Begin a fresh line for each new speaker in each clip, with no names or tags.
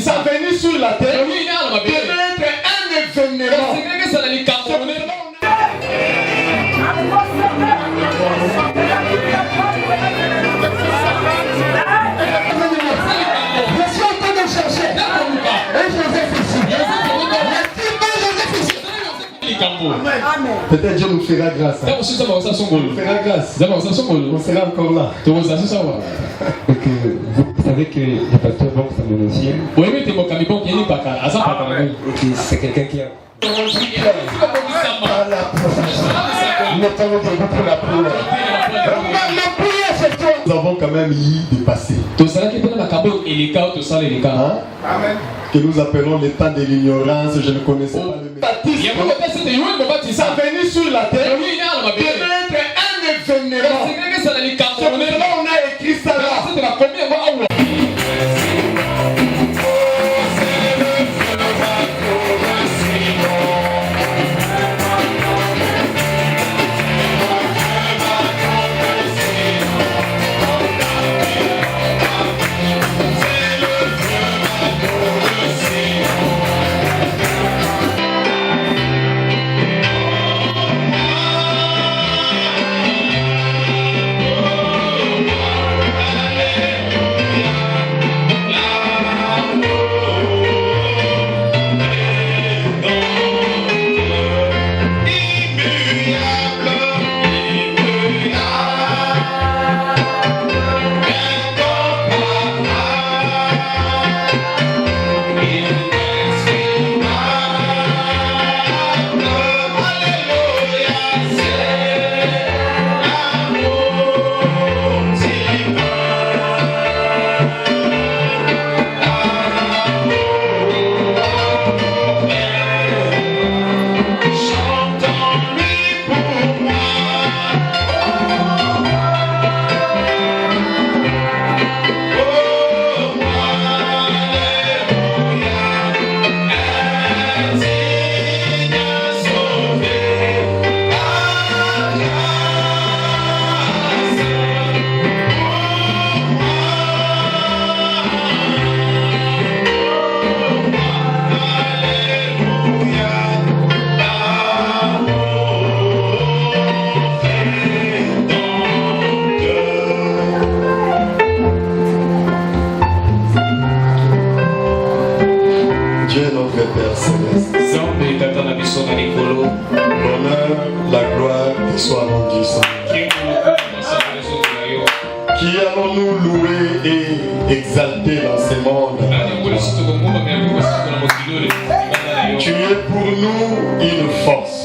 sa venue sur la terre devait être un événement. Je suis en train de chercher. Et Joseph ici. Peut-être Dieu nous fera grâce. Hein. Nous fera grâce. On sera encore là.
Vous savez que le pasteur Banks a mon ancien. C'est quelqu'un qui a.
Nous avons quand même y dépassé. Hein? Que nous appelons l'état de l'ignorance, je ne connaissais pas le baptême. Sa venue sur la terre devait être un événement. On a écrit ça là. La gloire te soit rendue, Seigneur. Qui allons-nous louer et exalter dans ce monde? Tu es pour nous une force.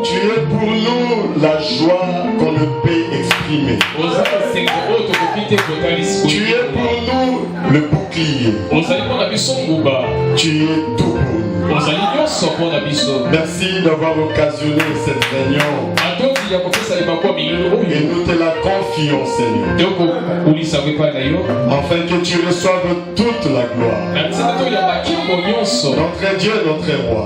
Tu es pour nous la joie qu'on ne peut exprimer. Tu es pour nous le bouclier. Tu es tout pour nous. Merci d'avoir occasionné cette réunion. Et nous te la confions, Seigneur. Afin que tu reçoives toute la gloire. Notre Dieu, notre roi.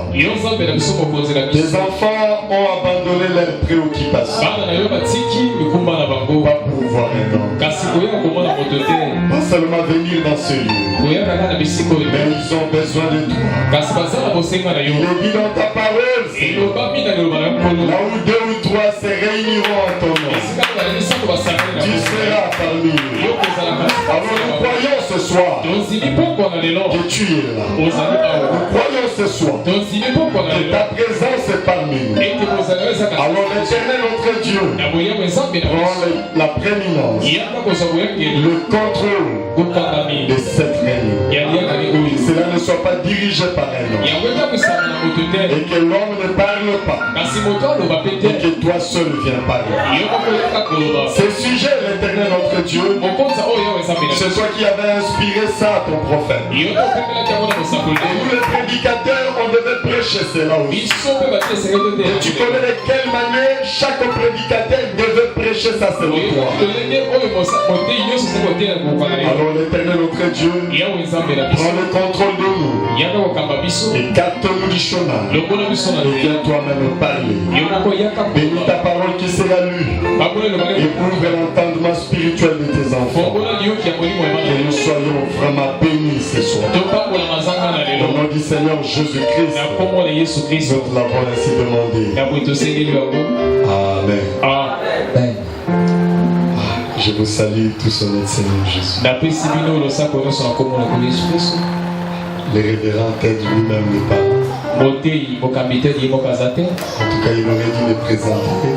Tes enfants ont abandonné leurs préoccupations. Pas pouvoir un homme. Pas seulement venir dans ce lieu. Mais ils ont besoin de toi. Il est dit dans ta parole, Seigneur, là où deux ou trois se réuniront en ton nom, tu seras parmi eux. Alors nous croyons ce soir que tu es là. Nous croyons ce soir que ta présence est parmi nous. Alors l'Éternel notre Dieu prend la prééminence, le contrôle de cette réunion. Que cela ne soit pas dirigé par un homme. Et que l'homme ne parle pas. Et que toi seul viens parler. Ce sujet, l'Éternel notre Dieu, c'est toi qui avais inspiré ça à ton prophète. Et nous les prédicateurs, on devait prêcher cela aussi. Et tu connais de quelle manière chaque prédicateur devait prêcher ça selon toi. Alors l'Éternel notre Dieu prend le contrôle de nous. Et capte-nous du chemin. Et viens toi-même parler. Bénis ta parole qui sera lue. Et ouvre l'entendement
l'élément spirituel de tes enfants. Que nous soyons vraiment bénis ce soir. Au nom du Seigneur Jésus-Christ, nous l'avons ainsi demandé. Amen.
Amen.
Je vous salue tous au nom du Seigneur Jésus. Le révérend Ted lui-même n'est pas là. En tout cas, il aurait dû me présenter.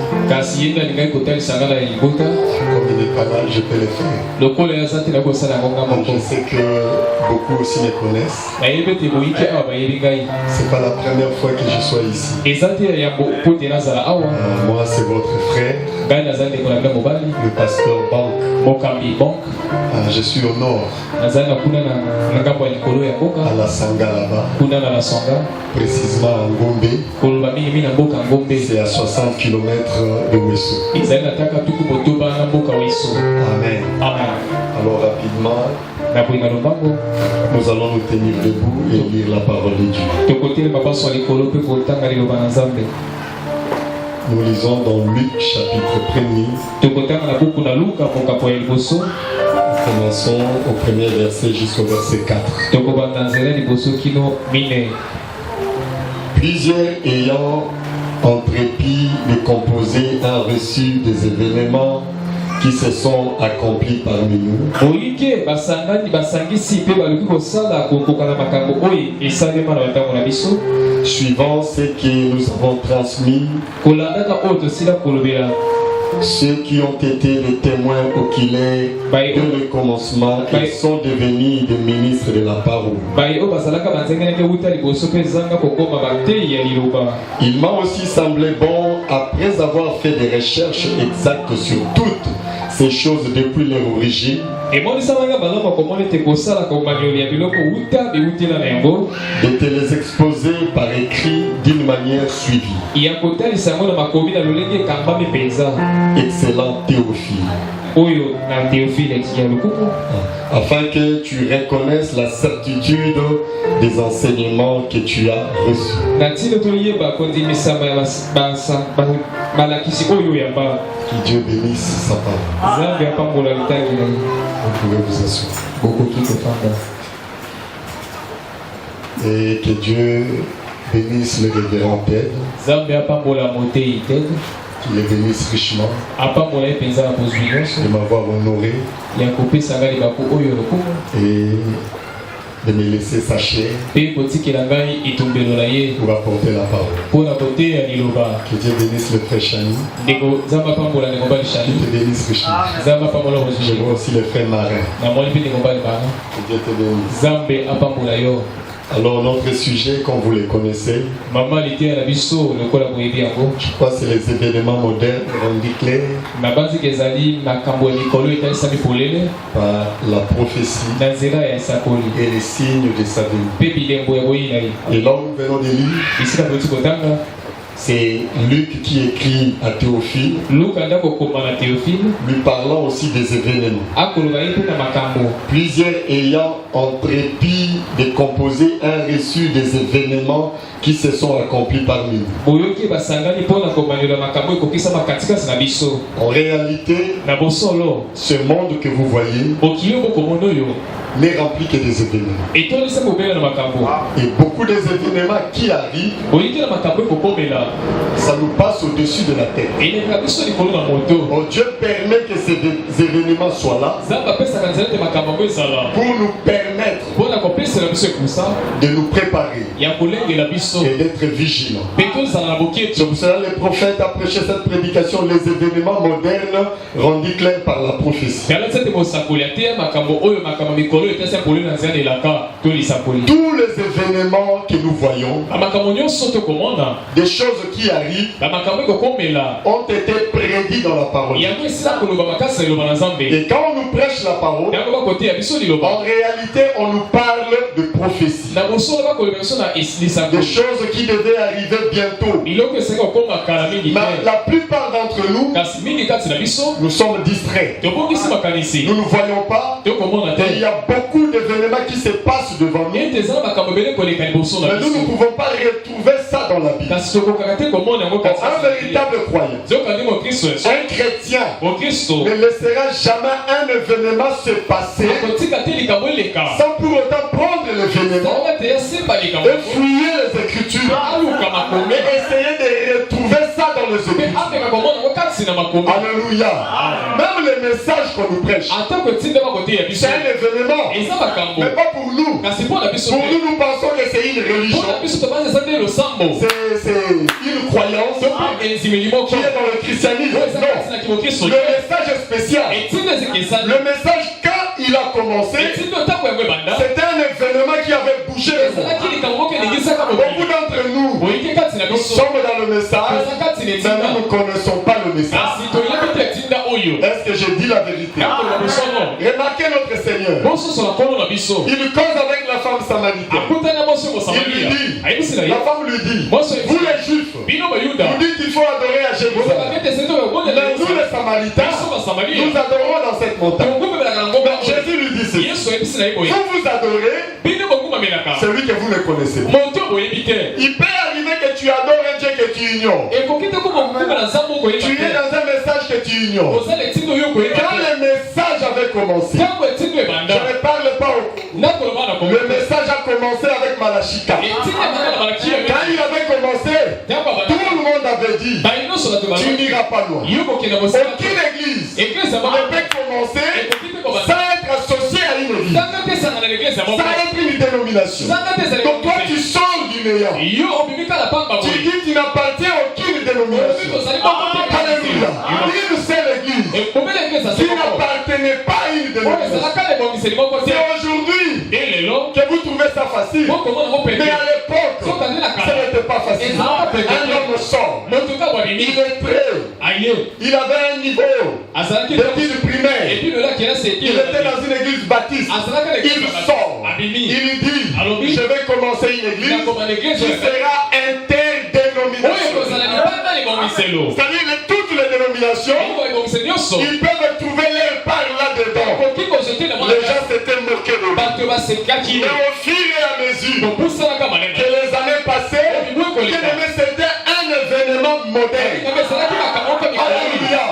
Comme il n'est pas là, je peux le faire. Je sais que beaucoup aussi me connaissent. C'est pas la première fois que je sois ici. Moi, c'est votre frère, le pasteur Bank. Je suis au nord, à la Sanga là-bas, précisément à Ngombe. C'est à 60 km de Wesso. Amen. Alors rapidement, nous allons nous tenir debout et lire la parole de Dieu. Nous lisons dans Luc chapitre 1er. Commençons au premier verset jusqu'au verset 4. Plusieurs ayant entrepris de composer un reçu des événements qui se sont accomplis parmi nous. Suivant ce que nous avons transmis, ceux qui ont été les témoins oculaires de le commencement, ils sont devenus des ministres de la parole. Il m'a aussi semblé bon, après avoir fait des recherches exactes sur toutes ces choses depuis leur origine, de te les exposer par écrit d'une manière suivie. Excellent Théophile, afin que tu reconnaisses la certitude des enseignements que tu as reçus. Que Dieu bénisse sa parole. Vous pouvez vous asseoir. Et que Dieu bénisse le révérend Ted. Qu'il les bénisse richement de m'avoir honoré et de me laisser sa chair pour apporter la parole. Que Dieu bénisse le frère Chani. Qu'il te bénisse richement. Je vois aussi le frère Marin. Que Dieu te bénisse. Alors notre sujet, comme vous le connaissez, je crois que c'est les événements modernes rendus clairs par la prophétie et les signes de sa venue. Et là nous venons de lire, c'est Luc qui écrit à Théophile, lui parlant aussi des événements. Plusieurs ayant entrepris de composer un reçu des événements qui se sont accomplis parmi nous. En réalité, ce monde que vous voyez n'est rempli que des événements. Et beaucoup des événements qui arrivent, ça nous passe au-dessus de la tête. Oh, Dieu permet que ces événements soient là pour nous permettre de nous préparer et d'être vigilants. C'est pour cela que le prophète a prêché cette prédication, les événements modernes rendus clairs par la prophétie. Tous les événements que nous voyons, des choses qui arrivent, ont été prédits dans la parole. Et quand on nous prêche la parole, en réalité on nous parle de prophétie. Des choses qui devaient arriver bientôt. Mais la plupart d'entre nous, nous sommes distraits. Nous ne voyons pas. Et il y a beaucoup d'événements qui se passent devant nous. Mais nous ne pouvons pas retrouver ça dans la Bible. Un véritable croyant, un chrétien, ne laissera jamais un événement se passer sans pour autant prendre l'événement et fouiller les Écritures et essayer de retrouver ça dans les Écritures. Alléluia. Même les messages qu'on nous prêche, c'est un événement, mais pas pour nous. Pour nous, nous pensons que c'est une religion, c'est une croyance qui est dans le christianisme. Non, le message est spécial. Le message, quand il a commencé, c'était un événement qui avait bougé le monde. Beaucoup d'entre nous, nous sommes dans le message, mais nous ne connaissons pas le message. Est-ce que je dis la vérité? Remarquez notre Seigneur. Il cause avec la femme samaritaine. Il lui dit, la femme lui dit, vous les Juifs, vous dites qu'il faut adorer à Jérusalem. Mais nous les Samaritains, nous adorons dans cette montagne. Jésus lui dit ceci. Vous adorez celui que vous ne connaissez pas. Il peut arriver que tu adores un Dieu que tu ignores. Tu es dans un message que tu ignores. Quand le message avait commencé, je ne parle pas au... Le message a commencé avec Malachika. Quand il avait commencé, tout le monde avait dit, tu n'iras pas loin. Aucune église ne peut commencer sans être associée à une église, sans être une dénomination. Donc toi tu sors du néant. Tu dis tu n'appartiens à aucune dénomination. Alléluia. Une seule église qui n'appartenait pas à une dénomination. C'est aujourd'hui que vous trouvez ça facile. Mais à l'époque, ce n'était pas facile. Un homme sort. Il est prêt. Il avait un niveau d'études primaires. Il était dans une église baptiste. Il sort. Il lui dit, je vais commencer une église qui sera interdénominationale. C'est-à-dire que toutes les dénominations, ils peuvent trouver leur part là-dedans. Les gens s'étaient moqués de lui. Et au fur et à mesure que les années passaient, c'était un événement moderne. Alléluia.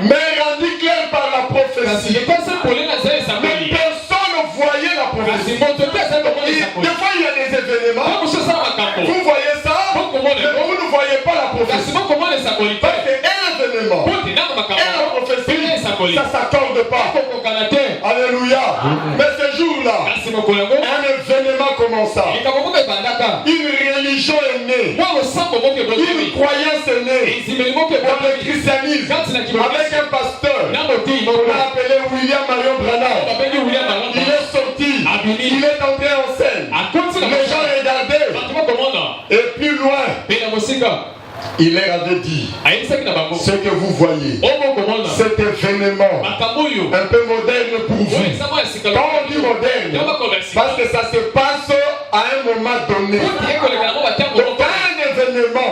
Mais rendu clair par la prophétie. Mais personne ne voyait la prophétie. Des fois, il y a des événements. Vous voyez ça, mais vous ne voyez pas la prophétie. Parce qu'un événement et la prophétie, ça ne s'accorde pas. Alléluia. Mais ce jour-là, un événement commença. Une religion est née. Une croyance est née. Dans le christianisme, avec un pasteur, on l'a appelé William Marion Branham. Il est sorti. Il est entré en scène. Les gens regardaient. Et plus loin, il leur avait dit, ce que vous voyez, cet événement un peu moderne pour vous. Quand on dit moderne, parce que ça se passe à un moment donné. Donc un événement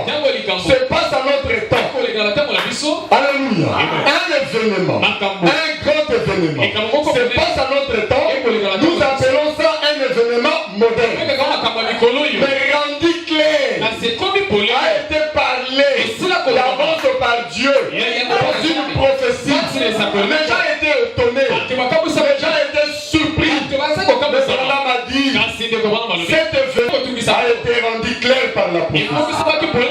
se passe à notre temps. Alléluia. Un événement, un grand événement se passe à notre temps. Nous appelons ça un événement moderne. Mais rendu clair, a été parlé d'avance par Dieu dans une prophétie. Les gens étaient étonnés. Les gens étaient surpris. Mais cela m'a dit, cet événement a été rendu clair par la prophétie.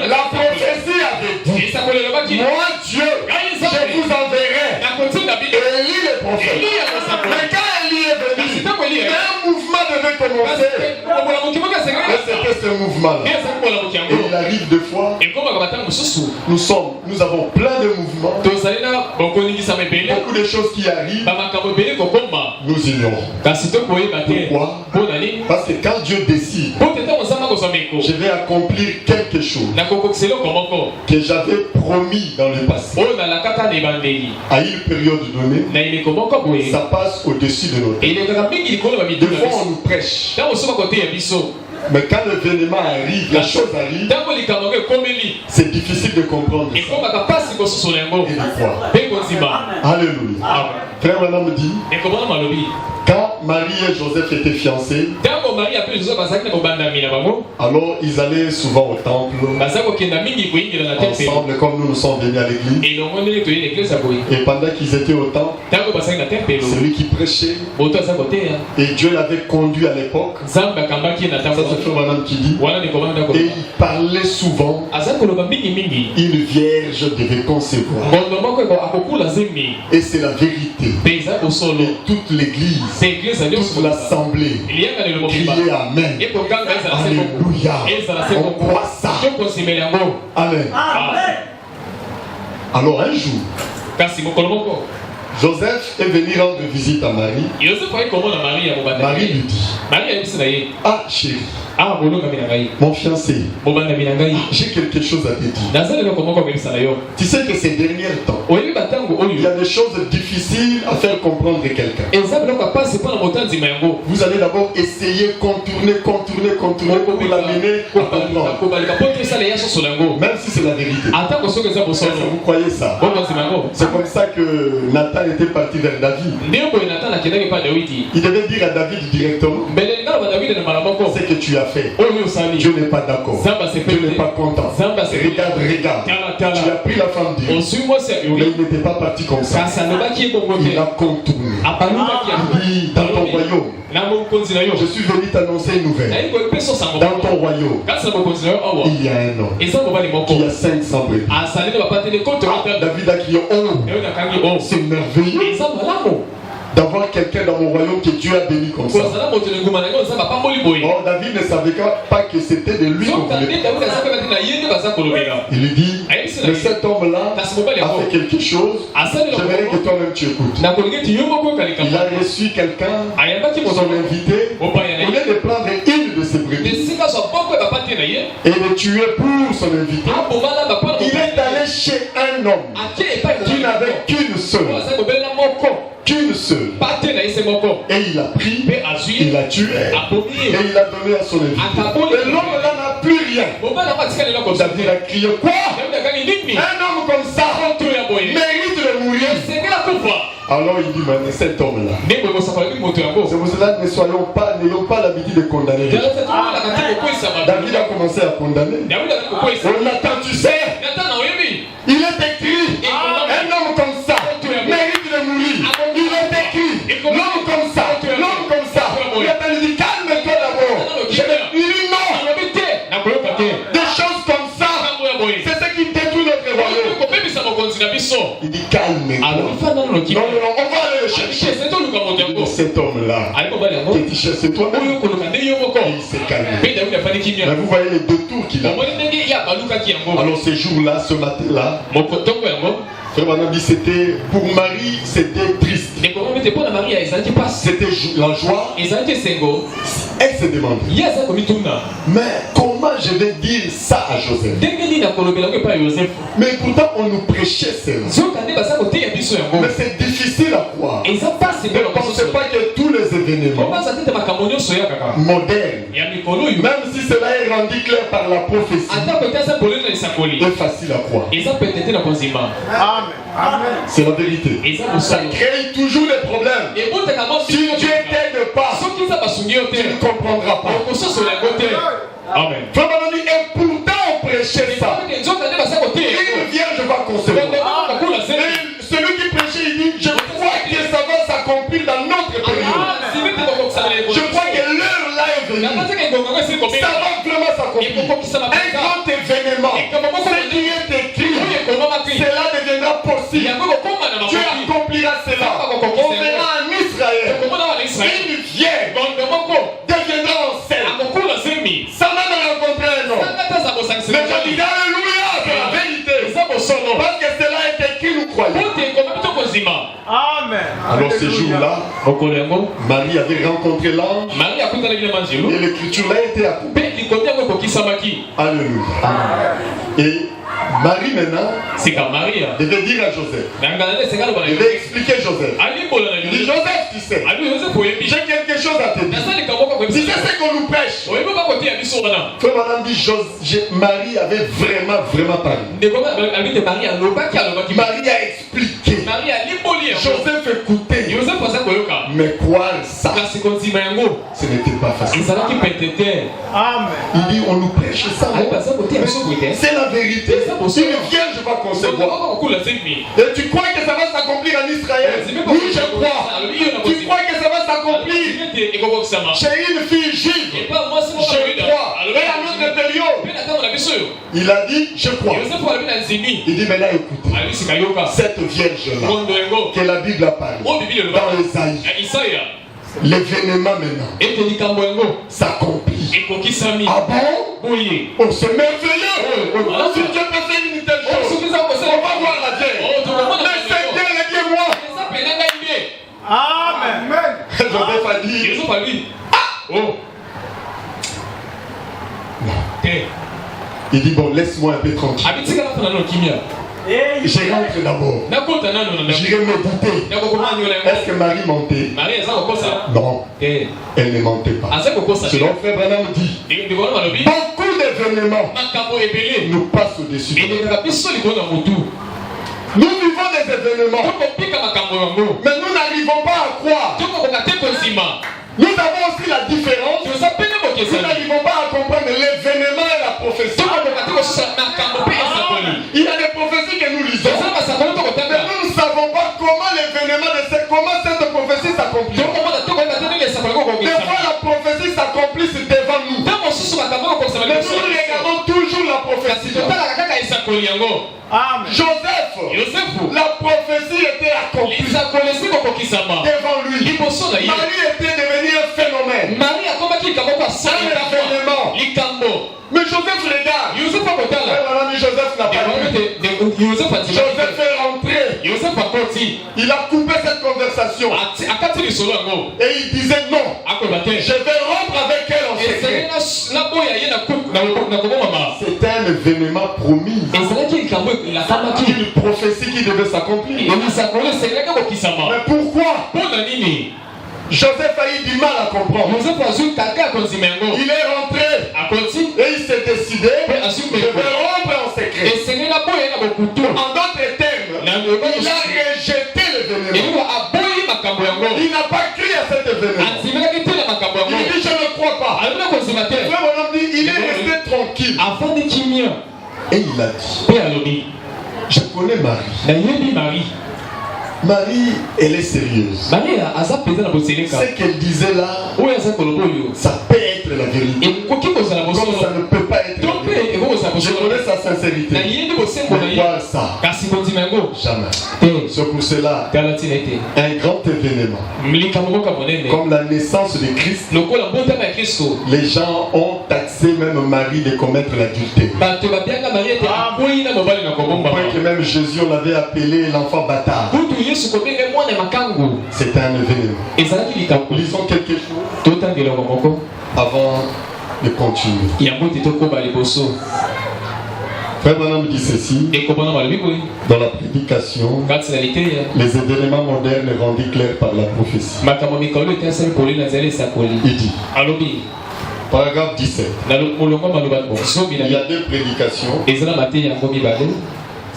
La prophétie avait dit, moi Dieu, je vous enverrai Élie le prophète. Mais quand Élie est venu, un mouvement devait commencer. Et c'était ce mouvement-là. Et il arrive deux fois. Nous avons plein de mouvements. Beaucoup de choses qui arrivent. Nous ignorons. Pourquoi? Parce que quand Dieu décide, je vais accomplir quelque chose que j'avais promis dans le passé. À une période donnée, ça passe au-dessus de nos têtes. Des fois, on nous prêche. Mais quand l'événement arrive, la chose arrive, c'est difficile de comprendre ça. Et de croire. Alléluia. Frère Branham me dit, quand Marie et Joseph étaient fiancés, alors ils allaient souvent au temple, ensemble comme nous sommes venus à l'église. Et pendant qu'ils étaient au temple, c'est lui qui prêchait. Et Dieu l'avait conduit à l'époque. Ça c'est Frère Branham qui dit. Et il parlait souvent. Une vierge devait concevoir. Et c'est la vérité. Et toute l'église, toute l'assemblée criait Amen. Alléluia. On croit ça. Amen. Alors un jour, Joseph est venu rendre visite à Marie. Marie lui dit, ah chérie, mon fiancé, j'ai quelque chose à te dire. Tu sais que ces derniers temps, il y a des choses difficiles à faire comprendre à quelqu'un. Vous allez d'abord essayer contourner pour l'amener à comprendre. Même si c'est la vérité. Est-ce que vous croyez ça? C'est comme ça que Nathan était parti vers David. Il devait dire à David directement, ce que tu as fait, Dieu n'est pas d'accord, Dieu n'est pas content. Regarde, tu as pris la femme de Dieu, mais il n'était pas parti comme ça. Il a contourné. Il dit, dans ton royaume, je suis venu t'annoncer une nouvelle. Dans ton royaume, il y a un homme qui a 500 brebis. David a crié, oh, c'est merveilleux d'avoir quelqu'un dans mon royaume que Dieu a béni comme ça. Or David ne savait pas que c'était de lui qu'on voulait. Il lui dit, mais cet homme-là a fait quelque chose, j'aimerais que toi-même tu écoutes. Il a reçu quelqu'un, son invité, au lieu de prendre une de ses brebis et de tuer pour son invité, il est allé chez un homme qui n'avait qu'une seule. Et il a pris, il a tué, et il a donné à son invité. Et l'homme là n'a plus rien. David a crié, quoi? Un homme comme ça mérite de mourir. Alors il dit, mais cet homme-là, c'est pour cela que n'ayons pas l'habitude de condamner les gens. David a commencé à condamner. Nathan, tu sais, il est écrit, un homme comme ça mérite de mourir. Il est écrit, l'homme comme ça. Nathan lui dit, calme-toi d'abord. Je vais lui non. Des choses comme ça, c'est ce qui détruit notre royaume. Il dit, calme-toi. Non, on va aller le chercher. Cet homme-là, que tu cherches toi, il s'est calmé. Mais vous voyez les deux tours qu'il a. Alors ce jour-là, ce matin-là, Frère Branham dit c'était pour Marie, c'était triste. C'était la joie. Elle se demande, mais comment je vais dire ça à Joseph? Mais pourtant on nous prêchait cela. Mais c'est difficile à croire. Ne pensez pas que tous les événements modernes, même si cela est rendu clair par la prophétie, est facile à croire. C'est la vérité. Ça crée toujours des problèmes. Si Dieu t'aide pas, tu ne comprendras pas. Amen. Et pourtant on prêchait ça. Une vierge va concevoir. Et celui qui prêchait, il dit, je crois que ça va s'accomplir dans notre période. Je crois que l'heure là est venue. Ça va vraiment s'accomplir. Un grand événement. Ce qui est écrit, cela deviendra possible. Dieu accomplira cela. On verra en Israël. Une vierge deviendra enceinte. Ça m'a rencontré un homme. Mais je dis alléluia, c'est la vérité. Parce que cela est écrit, nous croyons. Amen. Alors ce jour-là, Marie avait rencontré l'ange. Et l'écriture là était accomplie. Alléluia. Et Marie maintenant devait dire à Joseph, devait expliquer Joseph. Il dit Joseph, tu sais, j'ai quelque chose à te dire. Tu sais ce qu'on nous prêche. Frère madame dit Marie avait vraiment parlé. Marie a expliqué. Joseph écoutait. Mais croire ça, ce n'était pas facile.
Amen.
Il dit on nous prêche ça. C'est la vérité. Une vierge va concevoir. Et tu crois que ça va s'accomplir en Israël? Oui, je crois. Tu crois que ça va s'accomplir chez une fille juive? Je crois. Et à notre période, il a dit je crois. Il dit mais là écoutez, cette vierge-là que la Bible a parlé dans Esaïe, l'événement maintenant s'accomplit. Ah bon? On se merveilleux. Si Dieu peut faire une telle chose, on va voir la guerre. Mais Seigneur, aidez-moi.
Amen.
Joseph a dit. Il dit bon, laisse-moi un peu tranquille. Je rentre d'abord. J'irai méditer. Est-ce que Marie mentait? Non. Elle ne mentait pas. Selon Frère Branham dit, beaucoup d'événements nous passent au-dessus. Nous vivons des événements, mais nous n'arrivons pas à croire. Nous avons aussi la différence. Nous n'arrivons pas à comprendre l'événement et la prophétie. Il y a des prophéties que nous lisons, mais nous ne savons pas comment l'événement de comment cette prophétie s'accomplit. Des fois la prophétie s'accomplit devant nous, mais nous regardons toujours la prophétie. Joseph, la prophétie était accomplie devant lui. Marie était devenue un phénomène, un événement. Mais Joseph regarde. Joseph n'a pas dit. Joseph est rentré. Il a coupé cette conversation. Et il disait non. Je vais rompre avec elle en secret. C'était un événement promis. Une prophétie qui devait s'accomplir. Mais pourquoi? Joseph a eu du mal à comprendre. Il est rentré et il s'est décidé, je vais rompre en secret. En d'autres termes, il a rejeté l'événement. Il n'a pas cru à cet événement. Il dit je ne crois pas. Il est resté tranquille. Et il a dit, je connais Marie. Marie, elle est sérieuse. Ce qu'elle disait là, ça peut être la vérité. Comme ça ne peut pas être la vérité. Je connais sa sincérité. Mais voir ça, jamais. C'est pour cela, un grand événement, comme la naissance de Christ, les gens ont taxé même Marie de commettre l'adultère. Au point que même Jésus, on l'avait appelé l'enfant bâtard. C'est un événement. Lisons quelque chose avant de continuer. Frère Branham dit ceci dans la prédication: les événements modernes rendus clairs par la prophétie. Il dit, paragraphe 17, il y a deux prédications.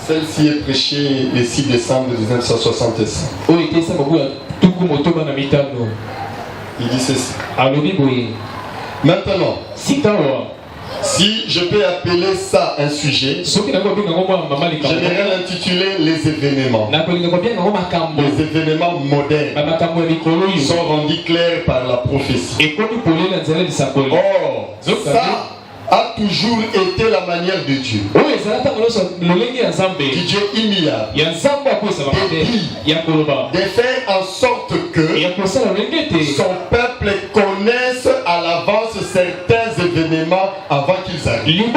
Celle-ci est prêchée le 6 décembre 1965. Il dit ceci. Maintenant, si je peux appeler ça un sujet, j'aimerais l'intituler les événements. Les événements modernes sont rendus clairs par la prophétie. Or, ça a toujours été la manière de Dieu. Du Dieu immuable. De faire en sorte que son peuple connaisse à l'avance certains événements avant qu'ils arrivent.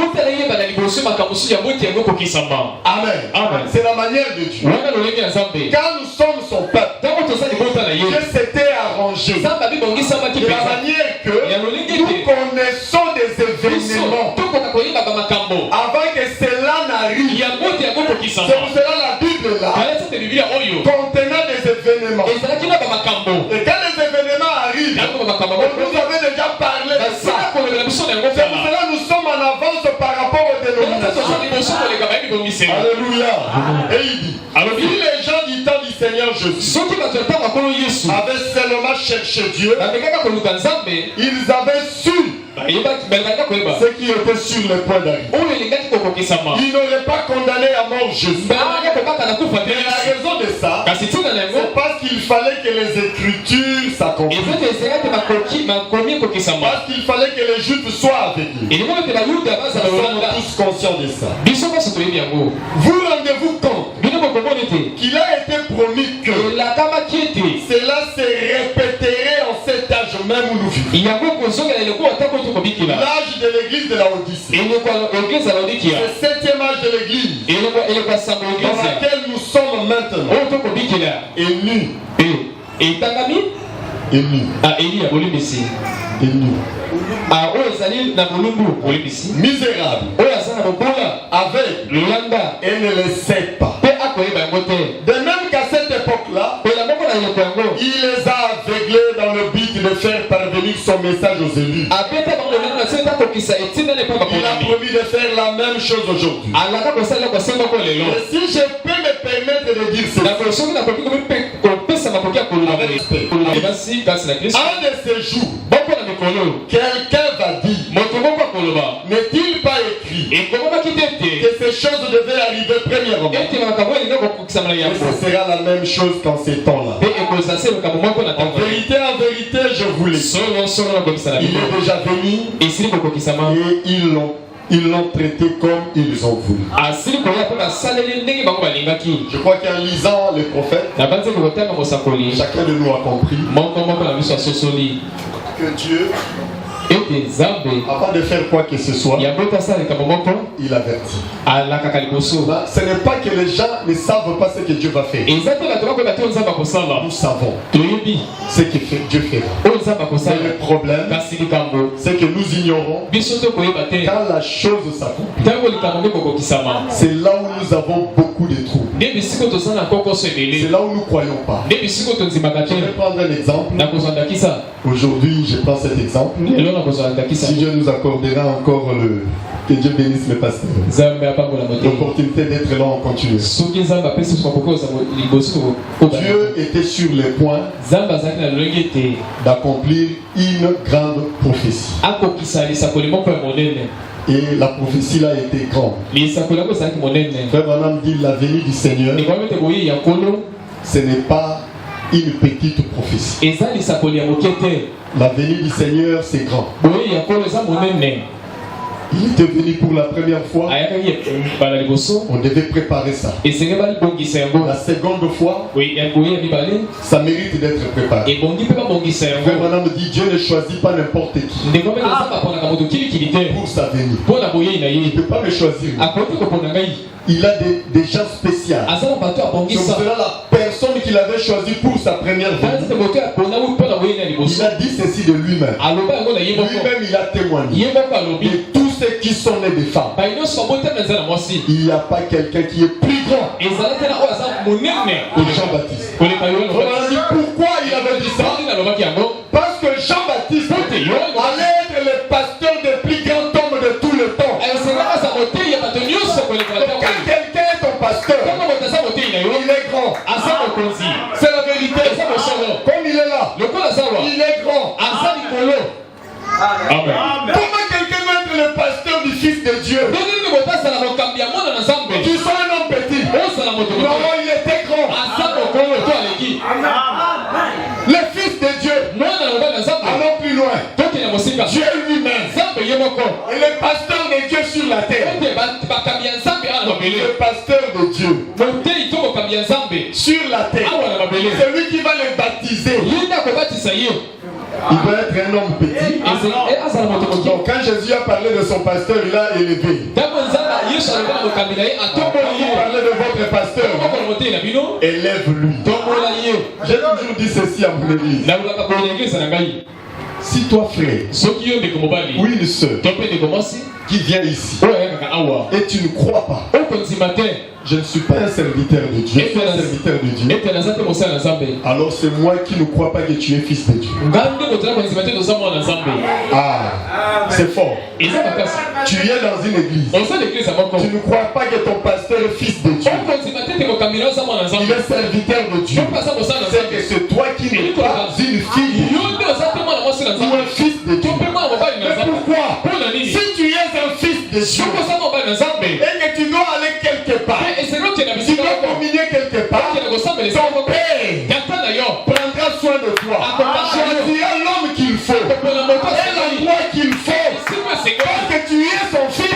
Amen. C'est la manière de Dieu. Quand nous sommes son peuple, Dieu s'était arrangé de la manière que nous connaissons des événements avant que cela n'arrive. C'est pour cela la Bible là contenant des événements. Et quand les événements arrivent, on nous avait déjà parlé de ça. C'est pour cela nous sommes en avance par rapport aux dénominations. Alléluia. Et il dit, si les gens du temps du Seigneur Jésus avaient seulement cherché Dieu, ils avaient su ce qui était sur le point d'arriver. Ils n'auraient pas condamné à mort Jésus. Et la raison de ça, c'est parce qu'il fallait que les Écritures s'accomplissent. Parce qu'il fallait que les Juifs soient aveuglés. Nous sommes tous conscients de ça. Vous rendez-vous compte qu'il a été promis que cela se répéterait en cet âge même où nous vivons. L'âge de l'église de la Odyssée. Le 7e âge de l'église dans laquelle nous sommes maintenant est nu. Misérable, aveugle, et ne le sait pas. De même qu'à cette époque-là, il les a aveuglés dans le but de faire parvenir son message aux élus. Il a promis de faire la même chose aujourd'hui. Et si je peux me permettre de dire cela, un de ces jours, quelqu'un va dire, n'est-il pas écrit que ces choses devaient arriver premièrement? Et ce sera la même chose qu'en ces temps-là. En vérité, je vous l'ai dit. Il est déjà venu et ils l'ont traité comme ils ont voulu. Je crois qu'en lisant les prophètes, chacun de nous a compris que Dieu, avant de faire quoi que ce soit, il avertit. Ce n'est pas que les gens ne savent pas ce que Dieu va faire. Nous savons ce que Dieu fera. C'est le problème, c'est que nous ignorons quand la chose s'accomplit. C'est là où nous avons beaucoup de troubles. C'est là où nous ne croyons pas. Je vais prendre un exemple. Aujourd'hui, je prends cet exemple. Si Dieu nous accordera encore que Dieu bénisse le pasteur, l'opportunité d'être là en continu. Dieu était sur le point d'accomplir une grande prophétie. Et la prophétie là était grande. Frère Branham dit la venue du Seigneur, ce n'est pas une petite prophétie. La venue du Seigneur, c'est grand. Il était venu pour la première fois. On devait préparer ça. La seconde fois, ça mérite d'être préparé. Frère Branham dit Dieu ne choisit pas n'importe qui pour sa venue. Il ne peut pas me choisir. Il a des gens spéciaux. C'est cela la personne qu'il avait choisie pour sa première venue. Il a dit ceci de lui-même. Lui-même, il a témoigné. Et tous ceux qui sont nés des femmes, il n'y a pas quelqu'un qui est plus grand que Jean-Baptiste. Pourquoi il avait dit ça? Parce que Jean-Baptiste allait être le pasteur des plus grands hommes de tout le temps. Quand quelqu'un est ton pasteur, il est grand. C'est la vérité. Comme il est là, il est grand.
Amen.
Comment quelqu'un peut être le pasteur du Fils de Dieu? Tu sois un homme petit. Non, il était grand. Le Fils de Dieu. Allons plus loin. Dieu lui-même. Et le pasteur de Dieu sur la terre. Le pasteur de Dieu sur la terre. Celui qui va le baptiser. Il doit être un homme petit. Donc quand Jésus a parlé de son pasteur, il a élevé. Il parlait de votre pasteur. Élève-lui. J'ai toujours dit ceci à mon église. Si toi, frère, ou une soeur qui vient ici et tu ne crois pas, je ne suis pas un serviteur de Dieu, je suis un serviteur de Dieu. Alors c'est moi qui ne crois pas que tu es fils de Dieu. Ah, c'est fort. Tu es dans une église. Tu ne crois pas que ton pasteur est fils de Dieu. Il est serviteur de Dieu. C'est que c'est toi qui n'es pas une fille ou un fils de Dieu. Mais pourquoi? Si tu es un fils de Dieu et que tu dois aller quelque part, tu dois communier quelque part, ton père prendra soin de toi, choisira l'homme qu'il faut et l'endroit qu'il faut, parce que tu es son fils.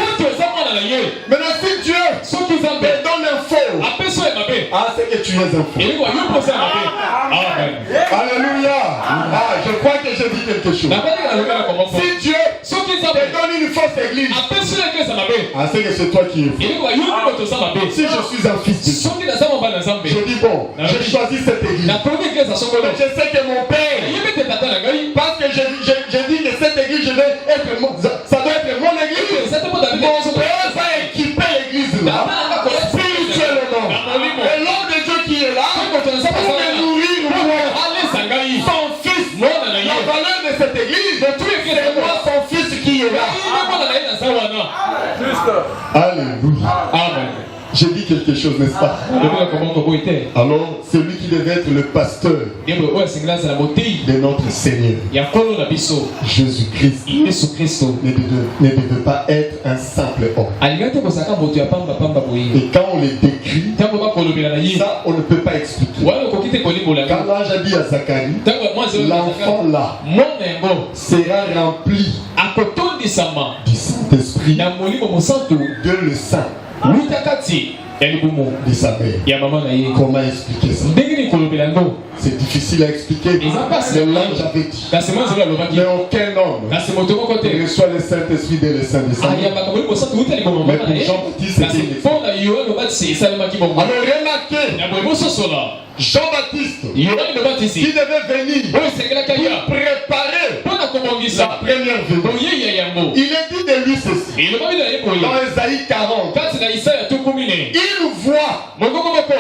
Maintenant si Dieu te donne un faux, c'est que tu es un faux. Alléluia. Je crois que j'ai dit quelque chose. Si Dieu te donne une fausse église, c'est que c'est toi qui es faux. Si je suis un fils de Dieu, je dis bon, j'ai choisi cette église. Mais je sais que mon père, parce que j'ai dit que cette église, ça doit être mon église. Mon père va équiper l'église là, spirituellement. Et l'homme de Dieu qui est là, pour me nourrir, son fils, la valeur de cette église, c'est moi son fils qui est là. Alléluia. Amen. J'ai dit quelque chose, n'est-ce pas? Alors, celui qui devait être le pasteur de notre Seigneur, Jésus-Christ, ne devait pas être un simple homme. Et quand on les décrit, ça, on ne peut pas expliquer. Quand l'ange a dit à Zacharie, l'enfant là sera rempli du Saint-Esprit, de le Saint de sa mère. Comment expliquer ça? C'est difficile à expliquer. Mais l'ange avait dit, mais aucun homme ne reçoit le Saint-Esprit dès le Saint de sa mère. Mais pour Jean-Baptiste, c'était alors remarquez, Jean-Baptiste qui devait venir pour préparer la première venue, il est dit de lui ceci dans Ésaïe 40, une voix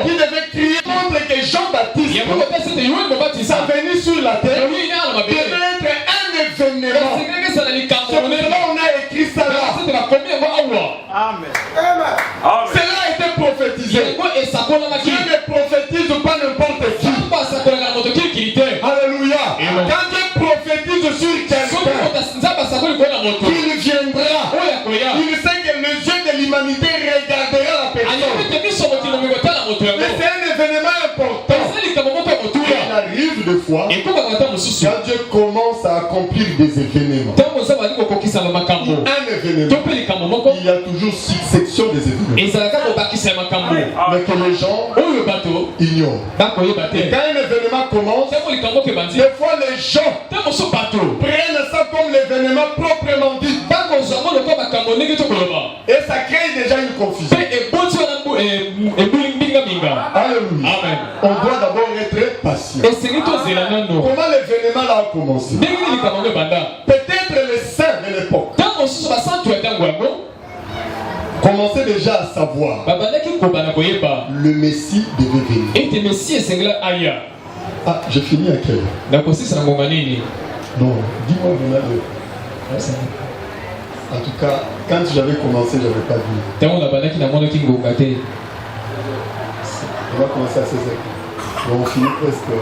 qui devait crier contre que Jean-Baptiste, sa venue sur la terre, devait être un événement. C'est pour cela on a écrit ça là. Amen. Cela a été prophétisé. Dieu ne prophétise pas n'importe qui. Alléluia. Quand Dieu prophétise sur quelqu'un, il viendra. Il sait que le Dieu de l'humanité regardera la personne. Mais c'est un événement important. Il arrive des fois, quand Dieu commence à accomplir des événements, un événement, il y a toujours succession des événements. Mais que les gens ignorent. Et quand un événement commence, des fois les gens prennent ça comme l'événement proprement dit. Et ça crée déjà une confusion. Alléluia. Amen. On doit d'abord être patient. Comment l'événement là a commencé? Peut-être les saints de l'époque commençaient déjà à savoir le Messie devait venir. Ah, j'ai fini à quelle heure? Non, dis-moi vraiment le... En tout cas, quand j'avais commencé, je n'avais pas vu. On va commencer à 16h. Bon, on finit presque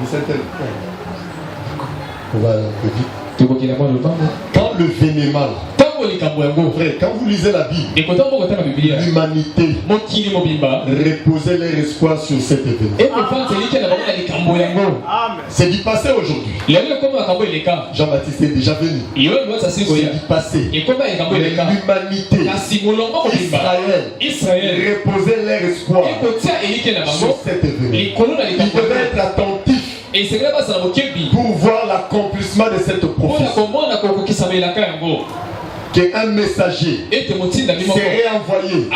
17h. On va vite. Quand le vénémal, frère, quand vous lisez la Bible, l'humanité reposait leur espoir sur cet événement. C'est du passé aujourd'hui. Jean-Baptiste est déjà venu. C'est du passé. L'humanité, Israël, reposait leur espoir sur cet événement. Il devait être attentif pour voir l'accomplissement de cette prophétie. Qu'un messager serait envoyé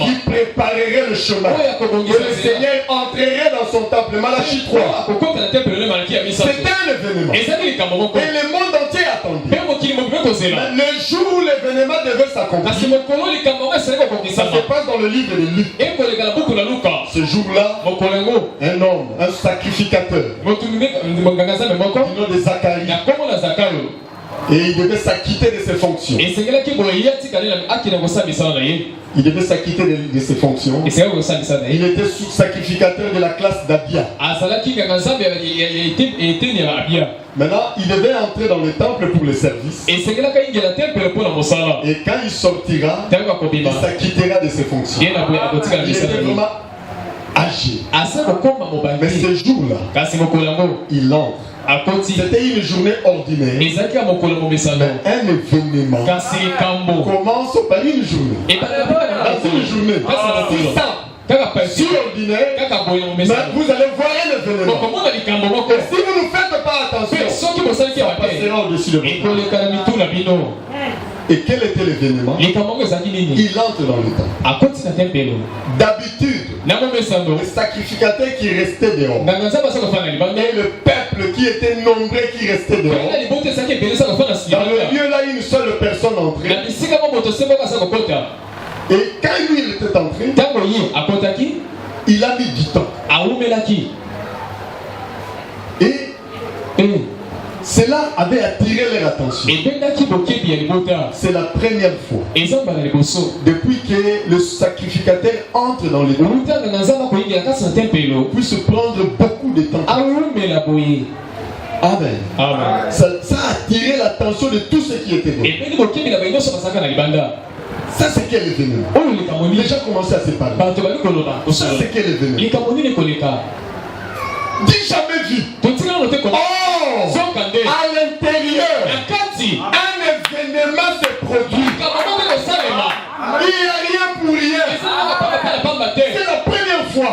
qui préparerait le chemin et le Seigneur entrerait dans son temple. Malachie 3. C'est un événement et le monde entier attendait. Mais le jour où l'événement devait s'accomplir, ça se passe dans le livre de Luc. Ce jour-là, un homme, un sacrificateur, du nom de Zacharie, et il devait s'acquitter de ses fonctions. Il devait s'acquitter de ses fonctions. Il était sacrificateur de la classe d'Abia. Maintenant, il devait entrer dans le temple pour le service. Et quand il sortira, il s'acquittera de ses fonctions. Il était vraiment âgé. Mais ce jour-là, il entre. C'était une journée ordinaire. Mais un événement commence par une journée. Dans une journée si ordinaire, mais vous allez voir un événement. Et si vous ne faites pas attention, ça passera au-dessus de vous. Et quel était l'événement? Il entre dans le temple. D'habitude, le sacrificateur qui restait dehors et le peuple qui était nombreux qui restait dehors. Dans le lieu là, une seule personne entrait. Et quand lui il était entré, il a mis du temps. Et cela avait attiré leur attention. C'est la première fois depuis que le sacrificateur entre dans les temples, puisse prendre beaucoup de temps. Amen. Ça a attiré l'attention de tous ceux qui étaient là. Ça c'est quel événement? Les gens commençaient à se parler. Ça c'est quel événement? Dis jamais vu. Oh, à l'intérieur, un événement se produit. Il n'y a rien pour rien. C'est la première fois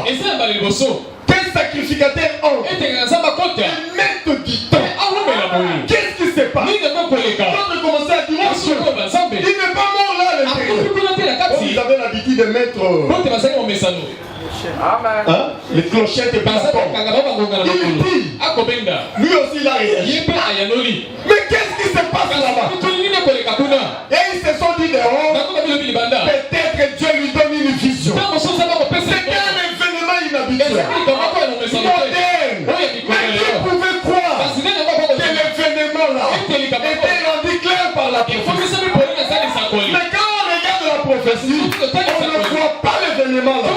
qu'un sacrificateur entre et met du temps. Qu'est-ce qui se passe? Quand on commençait à dire, il n'est pas mort là à l'intérieur. Vous avez l'habitude de mettre les clochettes et bastons. Il dit, lui aussi il a réagi. Mais qu'est-ce qui se passe là-bas? Et ils se sont dit dehors, peut-être Dieu lui donne une vision. C'était un événement inhabituel, moderne. Mais qui pouvait croire que l'événement là était rendu clair par la prophétie? Mais quand on regarde la prophétie, on ne voit pas l'événement là.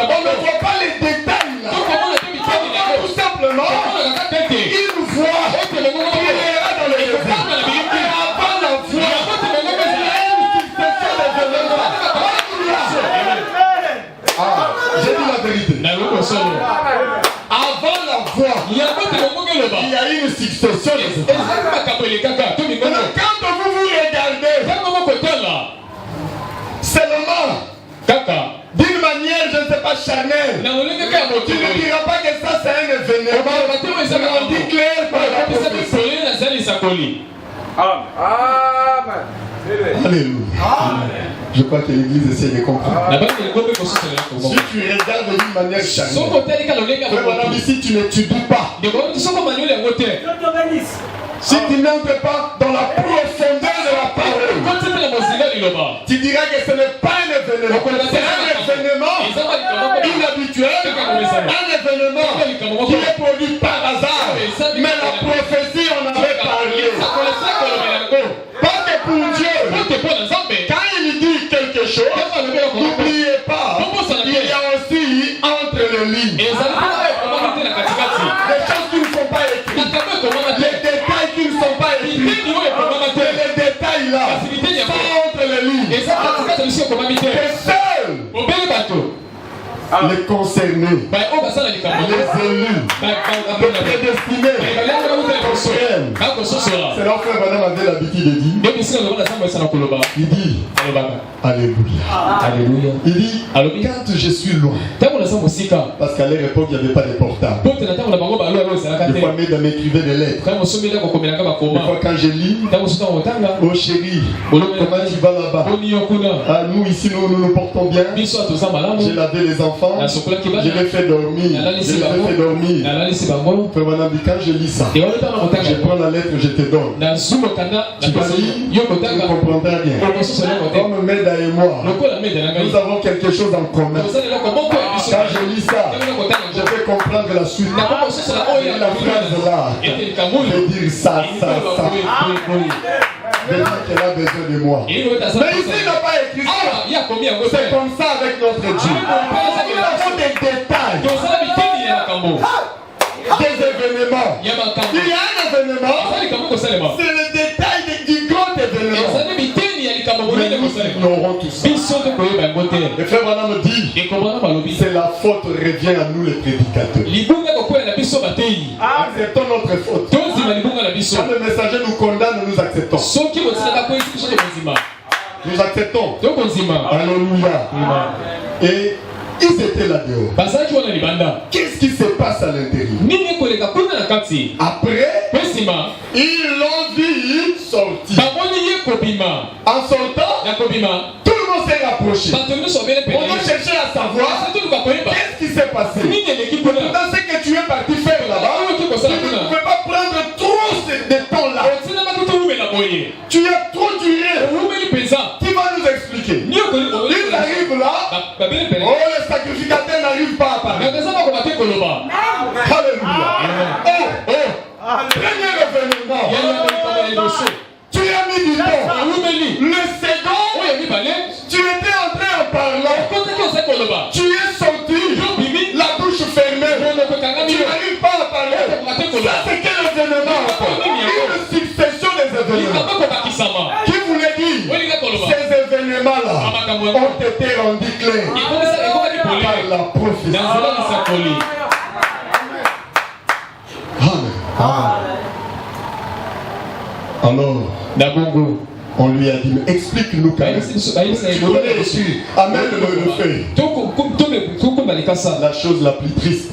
On ne voit pas les détails là. Tout simplement, il voit qu'il ira dans le événement. Et avant la voix, j'ai dit la vérité. Avant la voix, il y a une succession. Quand vous regardez, seulement d'une manière, je ne sais pas, charnelle, tu ne diras pas que ça c'est un événement. C'est rendu clair par la prophétie. Amen. Alléluia. Je crois que l'église essaie de comprendre. Si tu regardes d'une manière charnelle, ici tu n'étudies pas. Si tu n'entres pas dans la profondeur de la parole, tu diras que ce n'est pas un événement. C'est un événement inhabituel, un événement qui est produit par hasard. Mais la prophétie en avait parlé. Parce que pour Dieu, quand il dit quelque chose, n'oubliez pas, il y a aussi entre les lignes des choses qui ne sont pas écrites, les détails qui ne sont pas écrits. Les détails là sont entre les lignes. Et seul les concernés, les élus, les prédestinés, c'est leur frère Madame avait l'habitude de dire. Il dit Alléluia. Il dit quand je suis loin, parce qu'à leur époque il n'y avait pas de portable. Des fois Mesdames m'écrivaient des lettres. Des fois quand je lis, oh chérie, comment tu vas là-bas? Ah, nous ici nous nous portons bien. J'ai lavé les enfants. enfants, je les fais dormir. Je les fais dormir. Quand je lis ça, je prends la lettre, je te donne. Tu vas lire, tu ne comprendras rien. Comme Meda et moi, nous avons quelque chose en commun. Quand je lis ça, je peux comprendre la suite. Et la phrase là, je vais dire ça. Je dis qu'elle a besoin de moi. Mais ici, il n'a pas écrit ça. C'est comme ça avec notre Dieu. Nous avons des détails. Des événements. Il y a un événement. C'est le détail du grand événement. Mais nous ignorons tout ça. Le frère Branham dit, c'est la faute revient à nous les prédicateurs. Acceptons notre faute. Quand le messager nous condamne, nous acceptons. Nous acceptons. Alléluia. Et ils étaient là dehors. Qu'est-ce qui se passe à l'intérieur? Après, ils l'ont vu sortir. En sortant, tout le monde s'est rapproché. On a cherché à savoir qu'est-ce qui s'est passé. Dans ce que tu es parti faire là-bas, tu ne pouvais pas prendre trop de temps là. Tu as trop duré. Qui va nous expliquer? Ils arrivent là. Oh, le sacrificateur n'arrive pas à parler. Alléluia. Premier événement. Tu as mis du temps. Le second, tu étais en train de parler. Tu es sorti. La bouche fermée. Tu n'arrives pas à parler. Ça, c'est quel événement? Une succession des événements. Qui voulait dire ces événements-là ont été rendus clairs par la prophétie. Amen. Alors, on lui a dit, mais explique-nous quand même. Tu connais dessus. Amen le fait. La chose la plus triste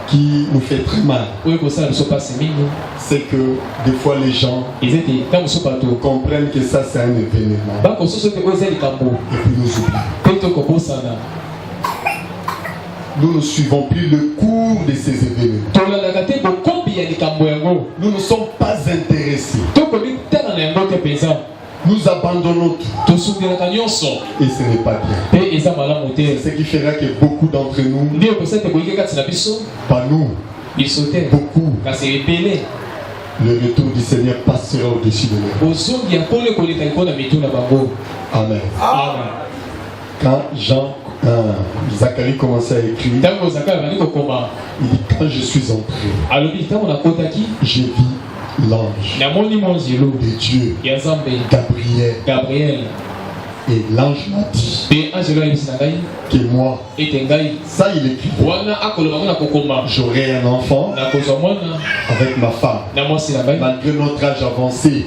qui nous fait très mal, c'est que des fois les gens comprennent que ça c'est un événement et puis nous oublions. Nous ne suivons plus le cours de ces événements. Nous ne sommes pas intéressés. Nous abandonnons tout. Et ce n'est pas bien. C'est ce qui fera que beaucoup d'entre nous, pas nous, beaucoup, le retour du Seigneur passera au-dessus de nous. Amen. Quand Zacharie commençait à écrire, il dit, quand je suis entré, j'ai vu l'ange de Dieu, Gabriel. Et l'ange m'a dit que moi, ça il écrit, j'aurai un enfant avec ma femme. Malgré notre âge avancé,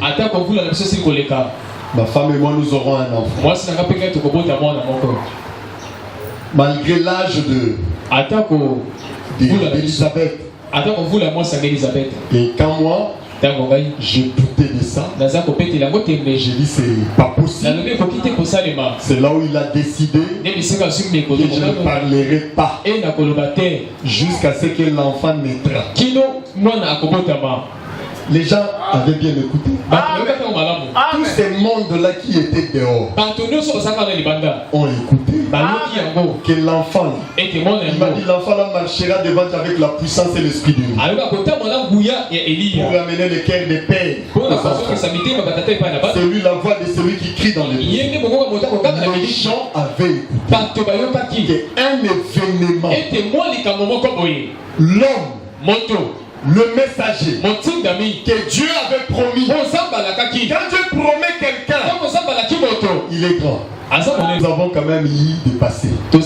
ma femme et moi nous aurons un enfant. Malgré l'âge d'Élisabeth. Et quand moi, j'ai douté de ça, j'ai dit c'est pas possible. C'est là où il a décidé que je ne parlerai pas jusqu'à ce que l'enfant naîtra. Les gens avaient bien écouté. Tous ces mondes-là qui étaient dehors ont écouté. Que l'enfant, il m'a dit l'enfant là marchera devant avec la puissance et l'esprit de Dieu. Pour amener le cœur des pères. C'est lui la voix de celui qui crie dans les bois. Les gens avaient écouté qu'un événement, l'homme, le messager que Dieu avait promis. Quand Dieu promet quelqu'un, il est grand. Nous avons quand même y dépassé. Que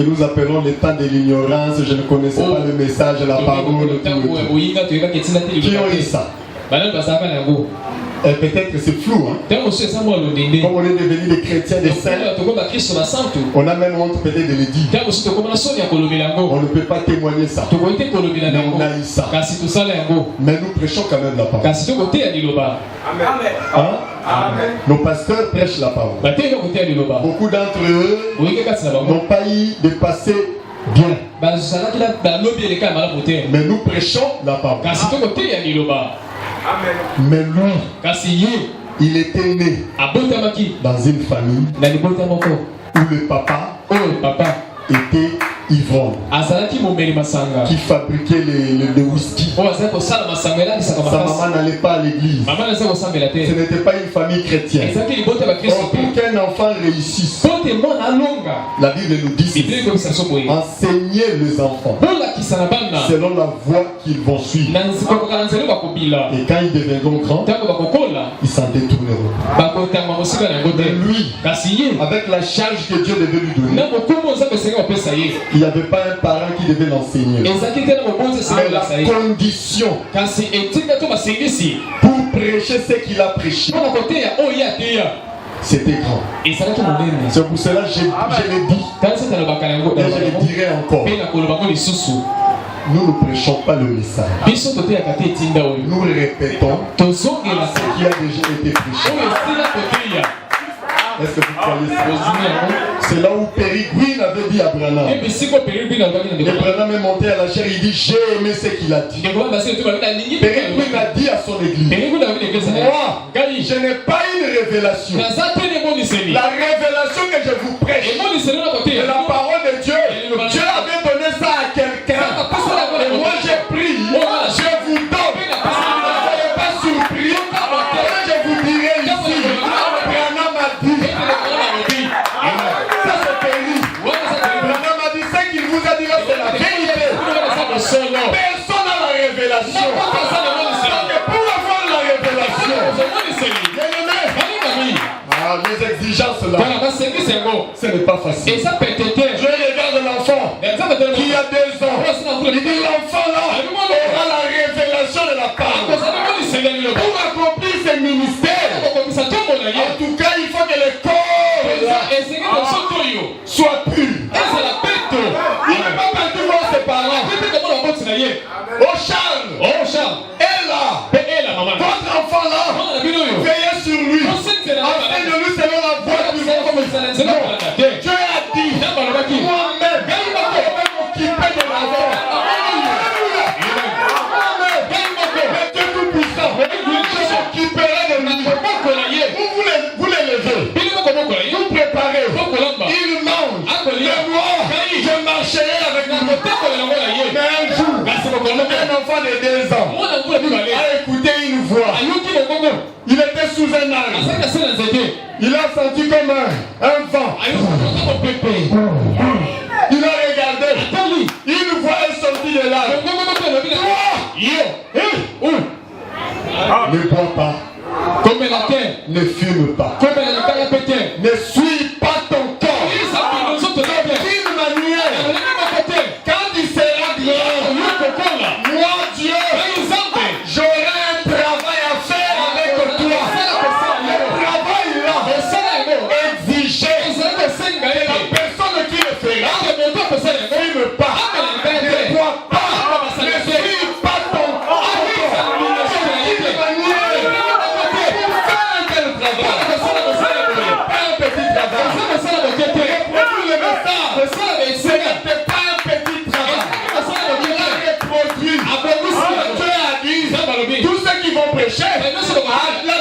nous appelons le temps de l'ignorance. Je ne connaissais pas le message, la parole, tout. Qui ont eu ça? Peut-être que c'est flou, hein? Comme on est devenu des chrétiens, des saints, on a même honte peut-être de le dire. On ne peut pas témoigner ça. Mais on a eu ça. Mais nous prêchons quand même la parole.
Amen.
Hein? Nos pasteurs prêchent la parole. Beaucoup d'entre eux n'ont pas eu de passé bien. Mais nous prêchons la parole. Mais lui, il était né dans une famille où le papa était ivrogne, qui fabriquait le whisky. Sa maman n'allait pas à l'église. Ce n'était pas une famille chrétienne. Or, pour qu'un enfant réussisse, la Bible nous dit enseigner les enfants selon la voie qu'ils vont suivre. Et quand ils deviendront grands, ils s'en détourneront. Mais lui, avec la charge que Dieu devait lui donner, il n'y avait pas un parent qui devait l'enseigner. Mais la condition pour prêcher ce qu'il a prêché, c'était grand. C'est pour cela que je l'ai dit et je le dirai encore. Nous ne prêchons pas le message. Nous répétons ce qui a déjà été prêché. Est-ce que vous croyez ça? C'est là où Pérégrine avait dit à Branham. Et Branham est monté à la chair, il dit j'ai aimé ce qu'il a dit. Pérégrine a dit à son église, moi, je n'ai pas une révélation. La révélation que je vous prêche, c'est la parole de Dieu. Dieu avait donné ça à quelqu'un. Et moi j'ai pris, je vous donne. Ne soyez pas surpris. Je vous dirai ici, Branham a dit. Ça c'est terrible. Branham a dit ce qu'il vous a dit là, c'est la vérité. Personne n'a la révélation. Donc pour avoir la révélation, les exigences là, ce n'est pas facile. Je regarde l'enfant qui a 2 ans. Il dit l'enfant là aura la révélation de la parole. Pour accomplir ses ministères, en tout cas il faut que le corps soit pur. Il n'est pas parti voir ses parents. Oh Charles, et là, votre enfant là, veillez sur lui, afin de lui selon la voie du monde. Dieu a dit, moi-même, je vais m'occuper de l'enfant. Mais Dieu tout-puissant, je m'occuperai de lui. Vous l'élevez, vous préparez, il mange, et moi, je marcherai avec lui. Mais un jour, un enfant de 2 ans a écouté une voix. Il était sous un arbre. Il a senti comme un vent. Il a regardé. Une voix est sortie de l'arbre. Ne bois pas. Ne fume pas. Ne suis pas ton corps. D'une manière, quand il sera grand, moi Dieu, j'aurai un travail à faire avec toi. Le travail là exigeait que la personne qui le fera ne fume pas, ne boit pas, ne suis pas ton corps. D'une manière, pour faire un tel travail, pas un petit travail. Reproduire le message, ce n'était pas un petit travail. Il a reproduit. Dieu a dit, tous ceux qui vont prêcher, là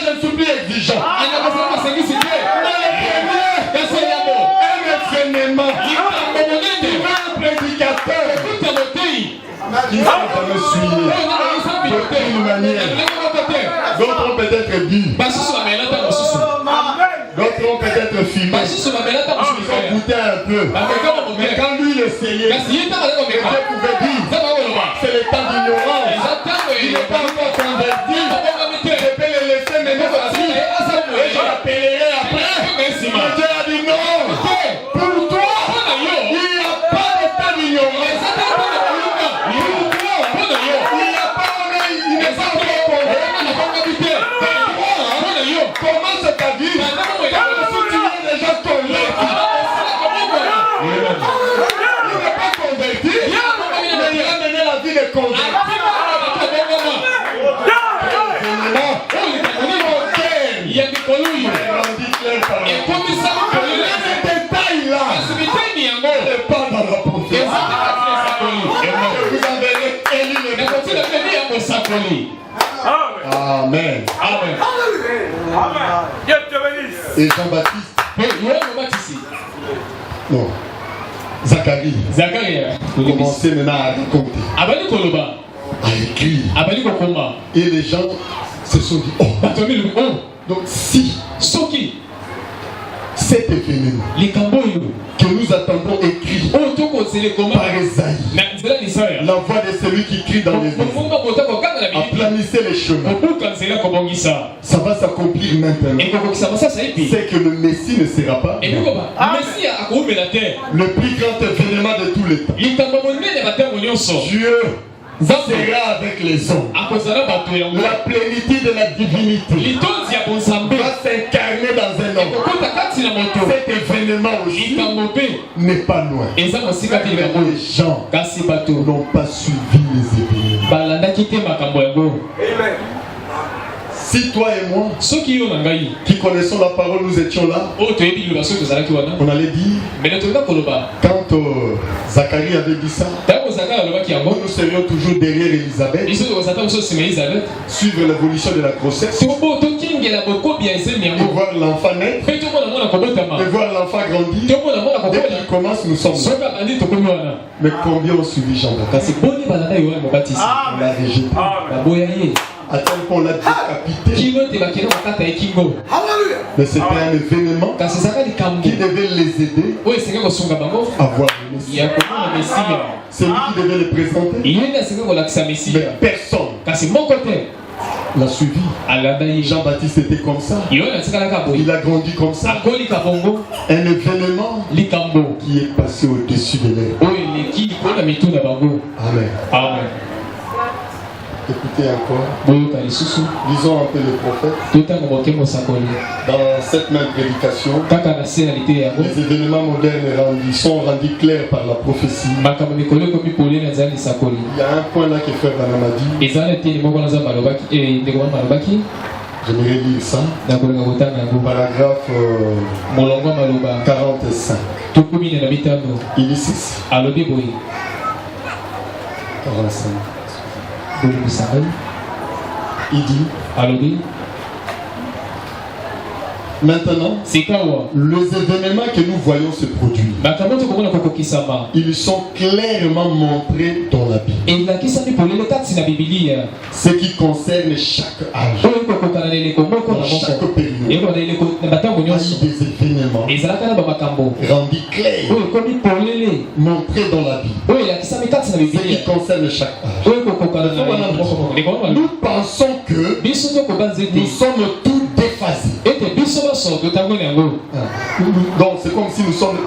je ne suis plus exigeant. Mais le premier, un événement, un prédicateur qui va me suivre d'une manière. D'autres ont peut-être bu. D'autres ont peut-être fumé. Ils ont goûté un peu. Mais quand lui l'essayait, Dieu pouvait dire, c'est le temps d'ignorance. Il n'est pas encore converti. Je peux le laisser mener facile. Et je l'appellerai après. Mais Dieu a dit non. Pour toi, il n'y a pas de temps d'ignorance. Il n'est pas encore converti. Commence ta vie. Comme si tu es déjà converti. Il n'est pas converti. rendu clair par la prophétie. Ce détail-là n'est pas dans la prophétie. Vous enverrez Élie le prophète. Amen. Et Jean-Baptiste. Non. Zacharie. Commencez maintenant à raconter. À écrire. Et les gens se sont dit, oh. Donc si cet événement que nous attendons écrit par Esaïe, la voix de celui qui crie dans les airs, aplanissez les chemins, ça va s'accomplir maintenant. C'est que le Messie ne sera pas le plus grand événement de tous les temps. Dieu sera avec les hommes. La plénitude de la divinité va s'incarner dans un homme. Cet événement aussi n'est pas loin. Les gens n'ont pas suivi les événements. Si toi et moi, qui connaissons la parole, nous étions là, on allait dire, quand Zacharie avait dit ça, nous serions toujours derrière Élisabeth, suivre l'évolution de la grossesse, et voir l'enfant naître, et voir l'enfant grandir. Dès qu'il commence, nous sommes là. Mais combien ont suivi Jean-Baptiste? On l'a rejeté. À tel point on l'a décapité. Mais c'était un événement qui devait les aider à voir le Messie. C'est lui qui devait les présenter. Mais personne l'a suivi. Jean-Baptiste était comme ça. Il a grandi comme ça. Un événement qui est passé au-dessus de l'air. Amen. Écoutez encore. Lisons un peu le prophète. Dans cette même prédication, les événements modernes sont rendus clairs par la prophétie. Il y a un point là que Frère Branham a dit. J'aimerais lire ça. Paragraphe 45. Il dit ceci. 45. Il dit, maintenant, les événements que nous voyons se produire, ils sont clairement montrés dans la Bible. Ce qui concerne chaque âge, dans chaque période, il y a des événements rendus clairs, montrés dans la Bible. Ce qui concerne chaque âge. Nous pensons que nous sommes tous déphasés. Donc c'est comme si nous sommes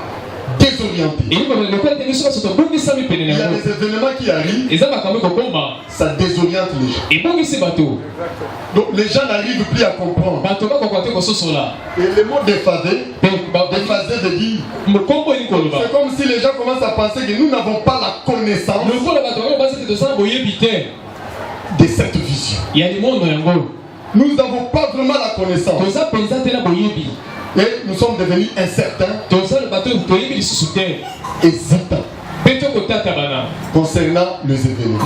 désorientés. Il y a des événements qui arrivent, ça désoriente les gens. Donc les gens n'arrivent plus à comprendre. Et le mot déphasé veut dire, c'est comme si les gens commencent à penser que nous n'avons pas la connaissance de cette vision. Nous n'avons pas vraiment la connaissance. Et nous sommes devenus incertains, hésitants concernant les événements.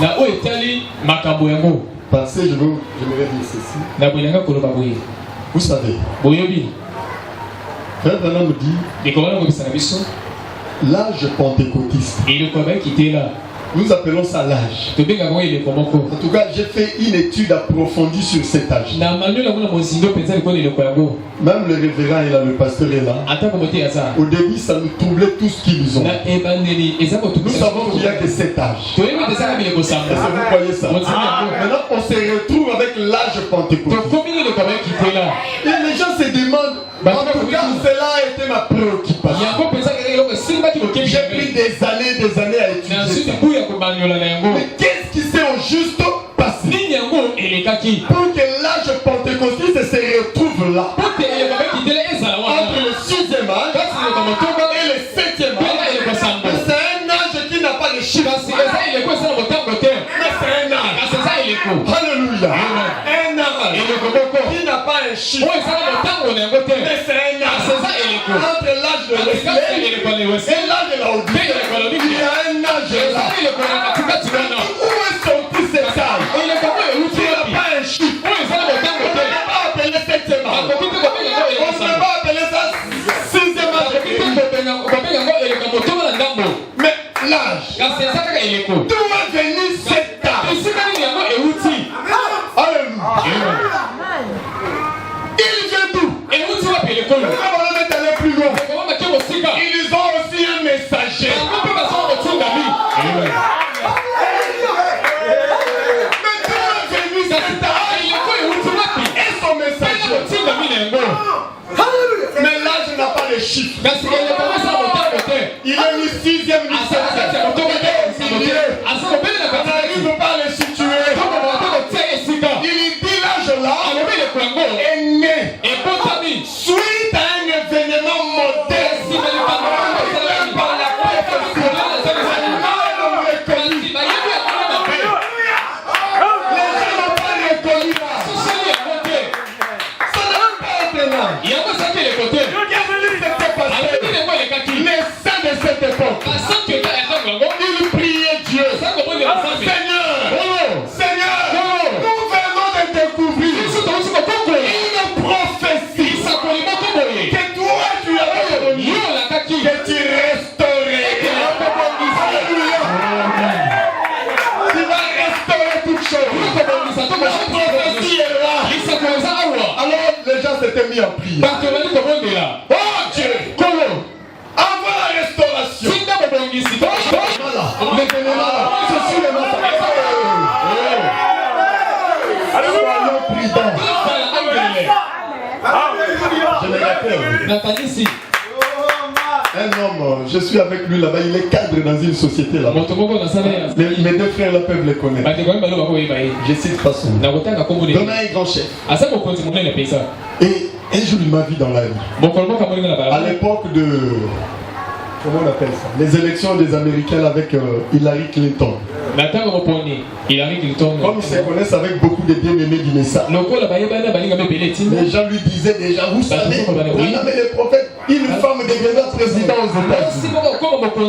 Pensez, j'aimerais dire ceci. Vous savez, Frère Branham me dit, l'âge pentecôtiste, nous appelons ça l'âge. En tout cas, j'ai fait une étude approfondie sur cet âge. Même le révérend et le pasteur est là. Au début, ça nous troublait tout ce qu'ils ont. Nous savons qu'il n'y a que cet âge. Est-ce que vous croyez ça? Maintenant, on se retrouve avec l'âge pentecôtiste. Et les gens se demandent, en tout cas, cela a été ma préoccupation. J'ai pris des années à étudier ça. Mais qu'est-ce qui s'est au juste passé pour que l'âge pentecôtiste se retrouve là, entre le 6e âge et le 7e âge? C'est un âge qui n'a pas de chiffre, mais c'est un âge. Alléluia. Un âge qui n'a pas un chiffre, mais Et là de la Odyssée, il y a un âge là. Où est sorti cet âge? Il n'a pas un chiffre. On ne va pas appeler septième âge. On ne va pas appeler ça sixième âge. Mais l'âge, d'où est venu cet âge? Alléluia. Il vient d'où? On va mettre aller plus loin. Ils ont aussi un messager. Et son messager. Mais là, je n'ai pas les chiffres. Il est mis sixième, mis septième. On n'arrive pas à les situer. Il dit l'âge là est né suite à un événement moderne. Par la prophétie. Les gens n'ont pas reconnu là. Ça n'a pas été là. Les saints de cette époque, ils priaient Dieu. Seigneur, nous venons de découvrir une prophétie que toi tu as donnée, que tu restaurais. Alléluia. Tu vas restaurer toutes choses. La prophétie est là. Alors les gens s'étaient mis en prière. Oh Dieu, envoie la restauration. Soyons prudents. Je me rappelle. Un homme, je suis avec lui là-bas, il est cadre dans une société là-bas. Mes deux frères là peuvent les connaître. Je cite pas son nom. Donne un grand chef. Et un jour il m'a vu dans la rue. À l'époque de... Comment on appelle ça? Les élections des Américains avec Hillary Clinton. Comme ils se connaissent avec beaucoup de bien-aimés du message. Les gens lui disaient déjà, vous savez, les prophètes, une femme deviendra président aux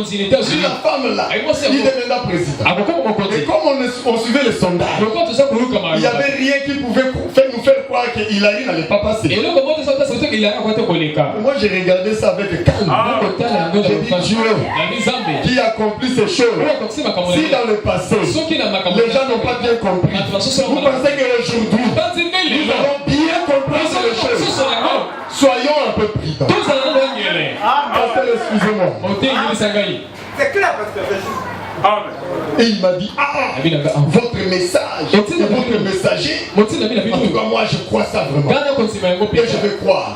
États-Unis. La femme là, il deviendra président. Et comme on suivait les sondages, il n'y avait rien qui pouvait nous faire croire que Hillary n'allait pas passer. Moi j'ai regardé ça avec calme. J'ai dit Dieu qui accomplit ces choses. Si dans le passé, les gens n'ont pas bien compris, vous pensez qu'aujourd'hui, nous avons bien compris ces choses. Soyons un peu prudents. Pasteur, excusez-moi.
C'est clair, pasteur.
Et il m'a dit, votre message et votre messager, en tout cas moi je crois ça vraiment. Et je vais croire.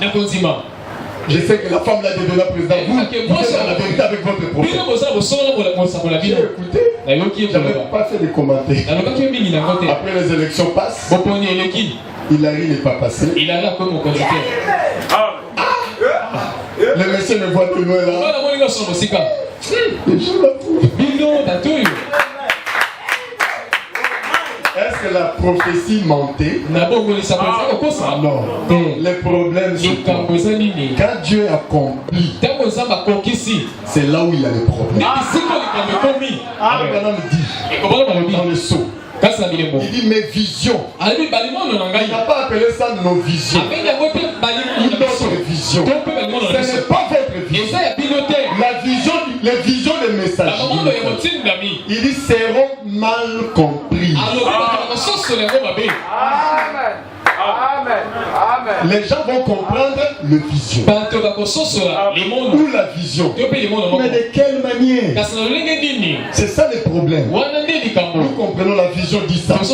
Je sais que la femme là deviendra présidente. Vous êtes dans la vérité avec votre prophète. J'ai écouté. Je n'avais pas fait de commentaires. Après les élections passent. Hillary n'est pas passé. Le monsieur me voit de loin là. Les gens là. Est-ce que la prophétie mentait? Non. Les problèmes sont quand Dieu accomplit, c'est là où il y a les problèmes. Abraham dit dans le sceau, il dit mes visions. Il n'a pas appelé ça nos visions. Notre vision. Ce n'est pas votre vision. La vision, les visions des messagers, il dit seront mal compris. Les gens vont comprendre le vision. Ou la vision. Mais de quelle manière? C'est ça le problème. Nous comprenons la vision dit ça. Pour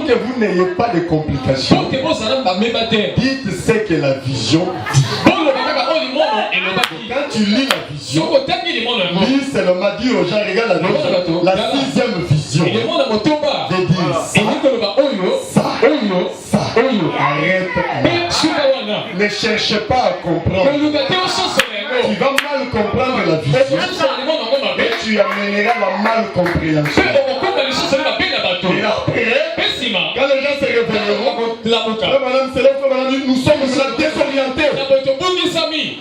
que vous n'ayez pas de complications, dites ce que la vision dit. Quand tu lis la vision, lis seulement dire aux gens, regarde la sixième vision. De dire ça. Arrête. Ne cherche pas à comprendre. Tu vas mal comprendre la vision et tu amèneras la mal compréhension. Et après, quand les gens se réveilleront, nous sommes désorientés.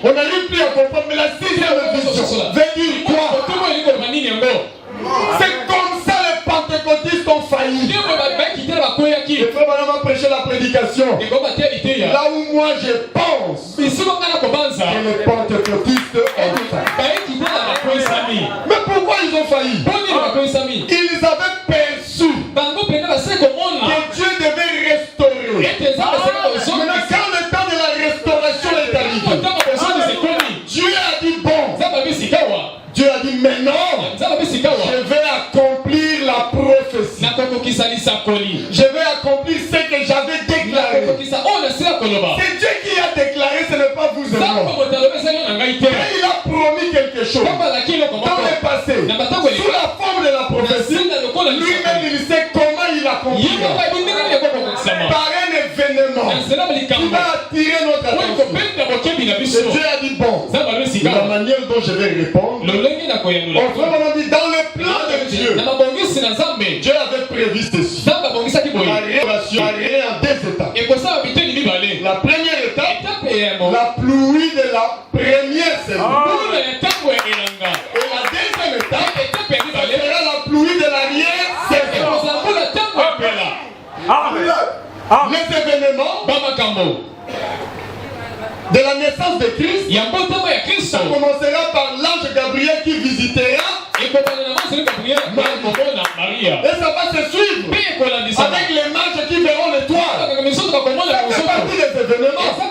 On n'arrive plus à comprendre, mais pense que les pentecôtistes ont failli. Mais pourquoi ils ont failli? Ils avaient perçu que Dieu devait restaurer. Maintenant, quand le temps de la restauration est arrivé, Dieu a dit bon. Dieu a dit maintenant, je vais accomplir la prophétie. Je vais accomplir ce que j'avais déclaré. C'est Dieu qui a déclaré, ce n'est pas vous et moi. Et il a promis quelque chose. Dans le passé, sous la forme de la prophétie, lui-même il sait comment il accomplira. Par un événement qui va attirer notre attention. Et Dieu a dit bon, la manière dont je vais répondre, autrement dit, dans le plan de Dieu, Dieu avait prévu ceci. La révélation en deux étapes. La première étape, la pluie de la première saison. Et la deuxième étape, sera la pluie de l'arrière-saison. Les événements de la naissance de Christ, ça commencera par l'ange Gabriel qui visitera Marie. Et ça va se suivre avec les mages qui verront l'étoile. Ça fait partie des événements. C'est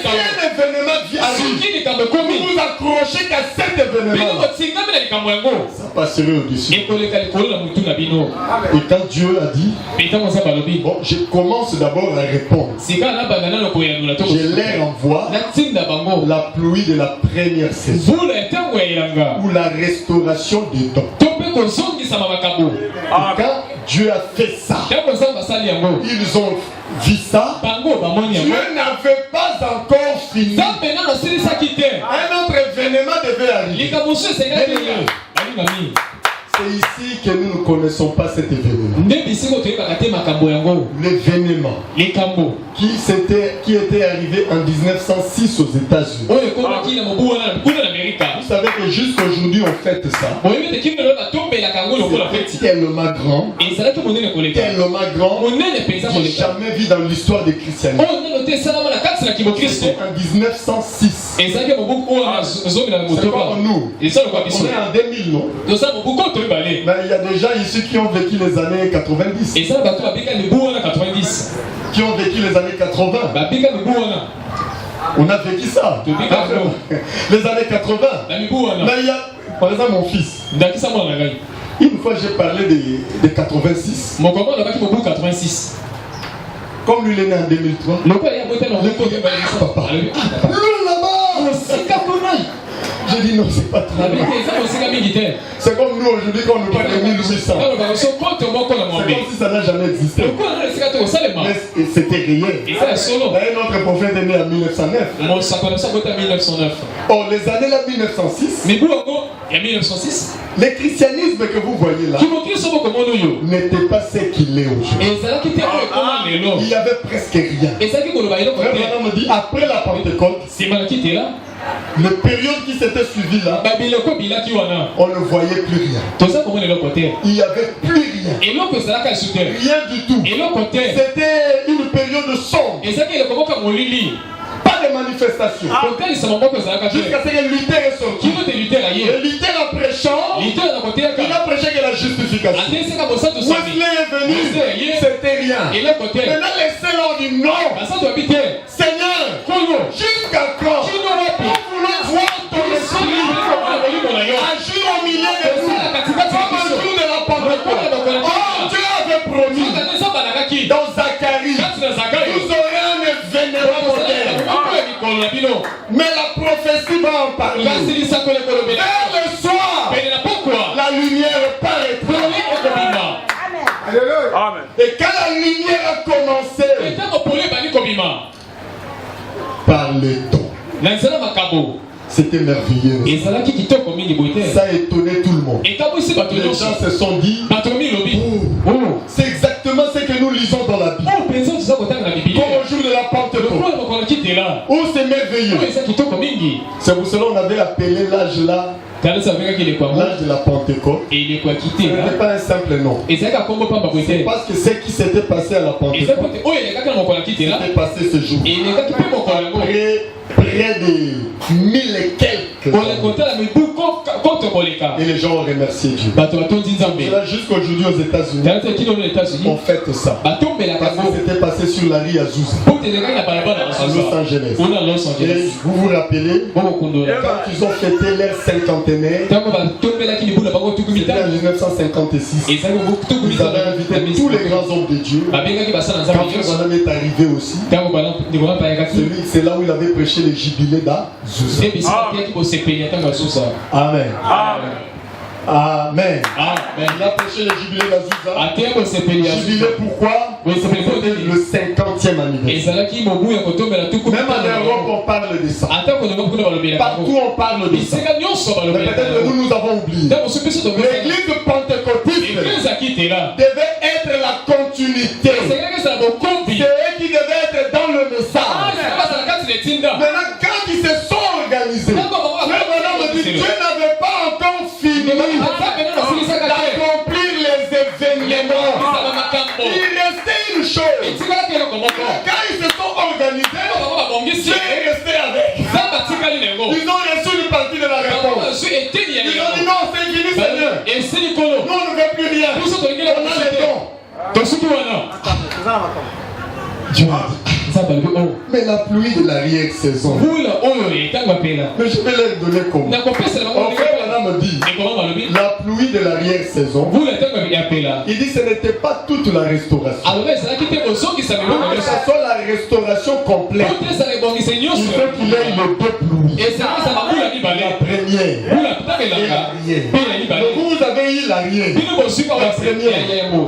un événement qui arrive. Vous vous accrochez qu'à cet événement. Ça passerait au-dessus. Et quand Dieu a dit, bon, je commence d'abord à répondre. Je leur envoie la pluie de la première saison ou la restauration des dons. Et quand Dieu a fait ça, ils ont vu ça. Dieu n'avait pas encore fini. Un autre événement devait arriver. C'est ici que nous ne connaissons pas cet événement. L'événement qui était arrivé en 1906 aux États-Unis. Vous savez que jusqu'aujourd'hui on fête ça. C'est tellement grand. Tellement grand. J'ai jamais vu dans l'histoire du christianisme. C'était en 1906. C'est comme nous. On est en 2000, non? Mais il y a des gens ici qui ont vécu les années 90. Qui ont vécu les années 80. On a vécu ça. Les années 80. Mais il y a, par exemple, mon fils. Une fois j'ai parlé de 86. Comme lui il est né en 2003. Papa. J'ai dit non, c'est pas trop. C'est comme nous aujourd'hui quand on nous parle de 1800. C'est comme si ça n'a jamais existé. Mais c'était réel. Un autre prophète est né en 1909. Or, les années là 1906, le christianisme que vous voyez là n'était pas ce qu'il est aujourd'hui. Il y avait presque rien. Frère me dit, après la Pentecôte, la période qui s'était suivie là, on ne voyait plus rien. Il n'y avait plus rien. Rien du tout. C'était une période sombre. Pas de manifestation. Jusqu'à ce que Luther est sorti. Et Luther a prêchant, il a prêché que la justification. Wesley est venu, c'était rien. Maintenant laissez-leur du nom. Seigneur, jusqu'à quand nous voulons voir ton esprit agir au milieu de nous comme un jour de la Pentecôte. Oh, Dieu avait promis dans Zacharie, vous aurez un événement moderne. Mais la prophétie va en parler. Vers le soir, la lumière paraîtra. Amen. Et quand la lumière a commencé, par le temps, c'était merveilleux. Ça a étonné tout le monde. Les gens se sont dit, c'est exactement ce que nous lisons dans la Bible. Comme au jour de la Pentecôte. Oh, c'est merveilleux. C'est pour cela qu'on avait appelé l'âge là l'âge de la Pentecôte, ce n'était pas un simple nom. C'est parce que ce qui s'était passé à la Pentecôte s'était passé ce jour. Près de 1000 et quelques années. Et les gens ont remercié Dieu. Jusqu'aujourd'hui aux États-Unis, on fête ça. Parce que c'était passé sur la rue Azusa, à Los Angeles. Et vous vous rappelez, quand ils ont fêté leur cinquantenaire, c'était en 1956. Ils avaient invité tous les grands hommes de Dieu. Quand Branham est arrivé aussi, c'est là où il avait prêché le jubilé d'Azusa. Amen. Amen. Il a prêché le jubilé d'Azusa. Jubilé pourquoi? C'était le 50e anniversaire. Même en Europe on parle de ça. Partout on parle de ça. Mais peut-être que nous avons oublié. L'église pentecôtiste devait être la continuité. C'est eux qui devaient être dans le message. Maintenant quand ils se sont organisés, Dieu n'avait pas encore fini d'accomplir les événements. Il restait une chose. Quand ils se sont organisés, Dieu est resté avec. Ils ont reçu une partie de la réponse. Ils ont dit non, c'est fini Seigneur. Nous on ne veut plus rien. On a les dons. Dieu a dit. Mais la pluie de l'arrière-saison, mais je vais leur donner comment? En fait, madame me dit, la pluie de l'arrière-saison, il dit que ce n'était pas toute la restauration. Que ce soit la restauration complète, il faut qu'il y ait le deux pluies. La première et l'arrière. Donc vous avez eu l'arrière, la première.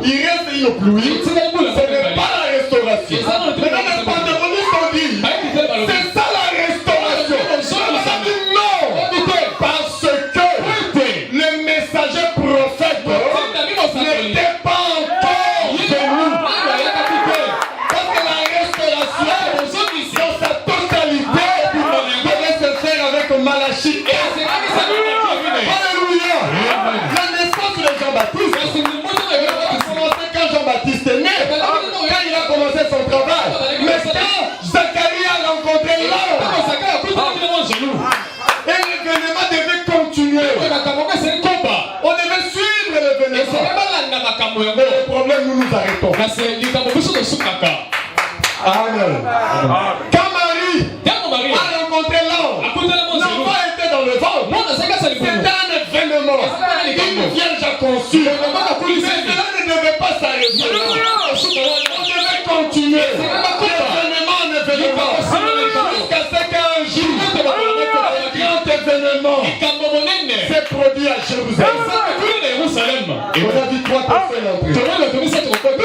Il reste une pluie, ce n'est pas la restauration. Maintenant, les pentecôtistes ont dit, c'est ça la restauration. On a dit non, parce que le messager prophète n'était pas encore venu. Parce que la restauration, dans sa totalité, devait se faire avec Malachie. Alléluia. La naissance de Jean-Baptiste, quand Jean-Baptiste est né, quand il a commencé son travail, mais quand Zacharie a rencontré l'homme, et l'événement devait continuer. On devait suivre l'événement. Le problème, nous nous arrêtons. Amen. Quand Marie a rencontré l'homme, l'enfant était dans le ventre. C'était un événement. Une vierge a conçu. Mais cela ne devait pas s'arrêter. On devait continuer. Événement en événement. Jusqu'à ce qu'un jour, un grand événement s'est produit à Jérusalem. Et on a vu 3 personnes entrer. Nous avons vu son étoile.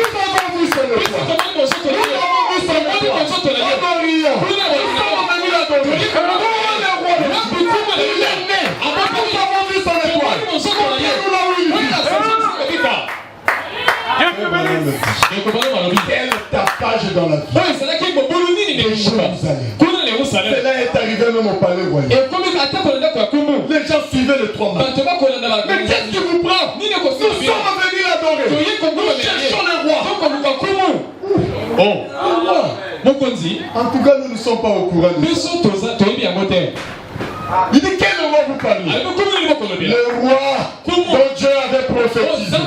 Nous avons vu son étoile. On a rien. Nous sommes venus l'adorer. Il est né. Nous avons vu son étoile. Nous l'avons vu. Quel tapage dans la vie. Cela est arrivé même au palais royal. Les gens suivaient le 3 mars. Mais qu'est-ce qui vous prend? Nous sommes venus l'adorer. Nous cherchons le roi. En tout cas, nous ne sommes pas au courant de ça. Il dit quel roi vous parlez? Le roi dont Dieu avait prophétisé